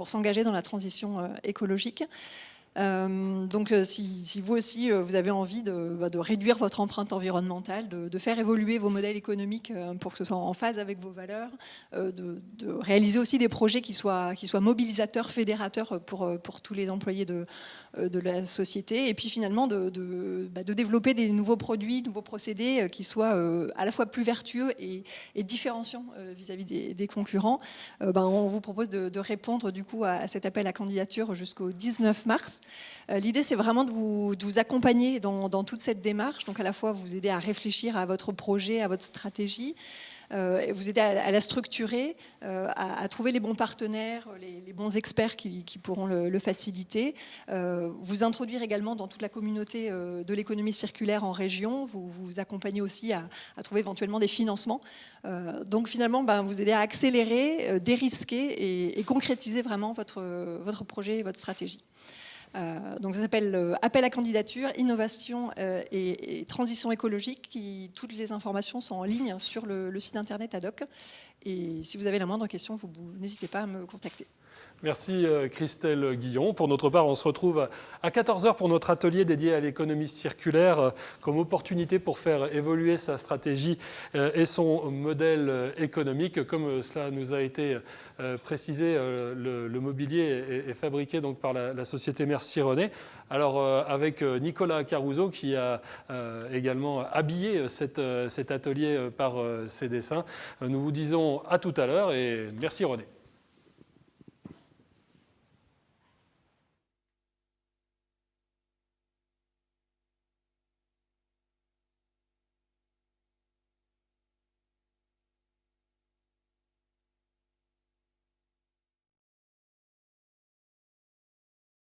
s'engager dans la transition écologique. Donc si vous aussi vous avez envie de réduire votre empreinte environnementale, de faire évoluer vos modèles économiques pour que ce soit en phase avec vos valeurs, de réaliser aussi des projets qui soient mobilisateurs, fédérateurs pour tous les employés de la société, et puis finalement de développer des nouveaux produits, nouveaux procédés qui soient à la fois plus vertueux et différenciants vis-à-vis des concurrents. On vous propose de répondre du coup à cet appel à candidature jusqu'au 19 mars. L'idée, c'est vraiment de vous accompagner dans toute cette démarche, donc à la fois vous aider à réfléchir à votre projet, à votre stratégie, vous aider à la structurer, à trouver les bons partenaires, les bons experts qui pourront le faciliter, vous introduire également dans toute la communauté de l'économie circulaire en région, vous accompagner aussi à trouver éventuellement des financements. Donc finalement, vous aider à accélérer, dérisquer et concrétiser vraiment votre projet et votre stratégie. Donc ça s'appelle appel à candidature, innovation et transition écologique. Toutes les informations sont en ligne sur le site internet ADOC. Et si vous avez la moindre question, vous n'hésitez pas à me contacter. Merci Christelle Guillon. Pour notre part, on se retrouve à 14h pour notre atelier dédié à l'économie circulaire comme opportunité pour faire évoluer sa stratégie et son modèle économique. Comme cela nous a été précisé, le mobilier est fabriqué donc par la société Merci René. Alors avec Nicolas Caruso qui a également habillé cet atelier par ses dessins. Nous vous disons à tout à l'heure et merci René.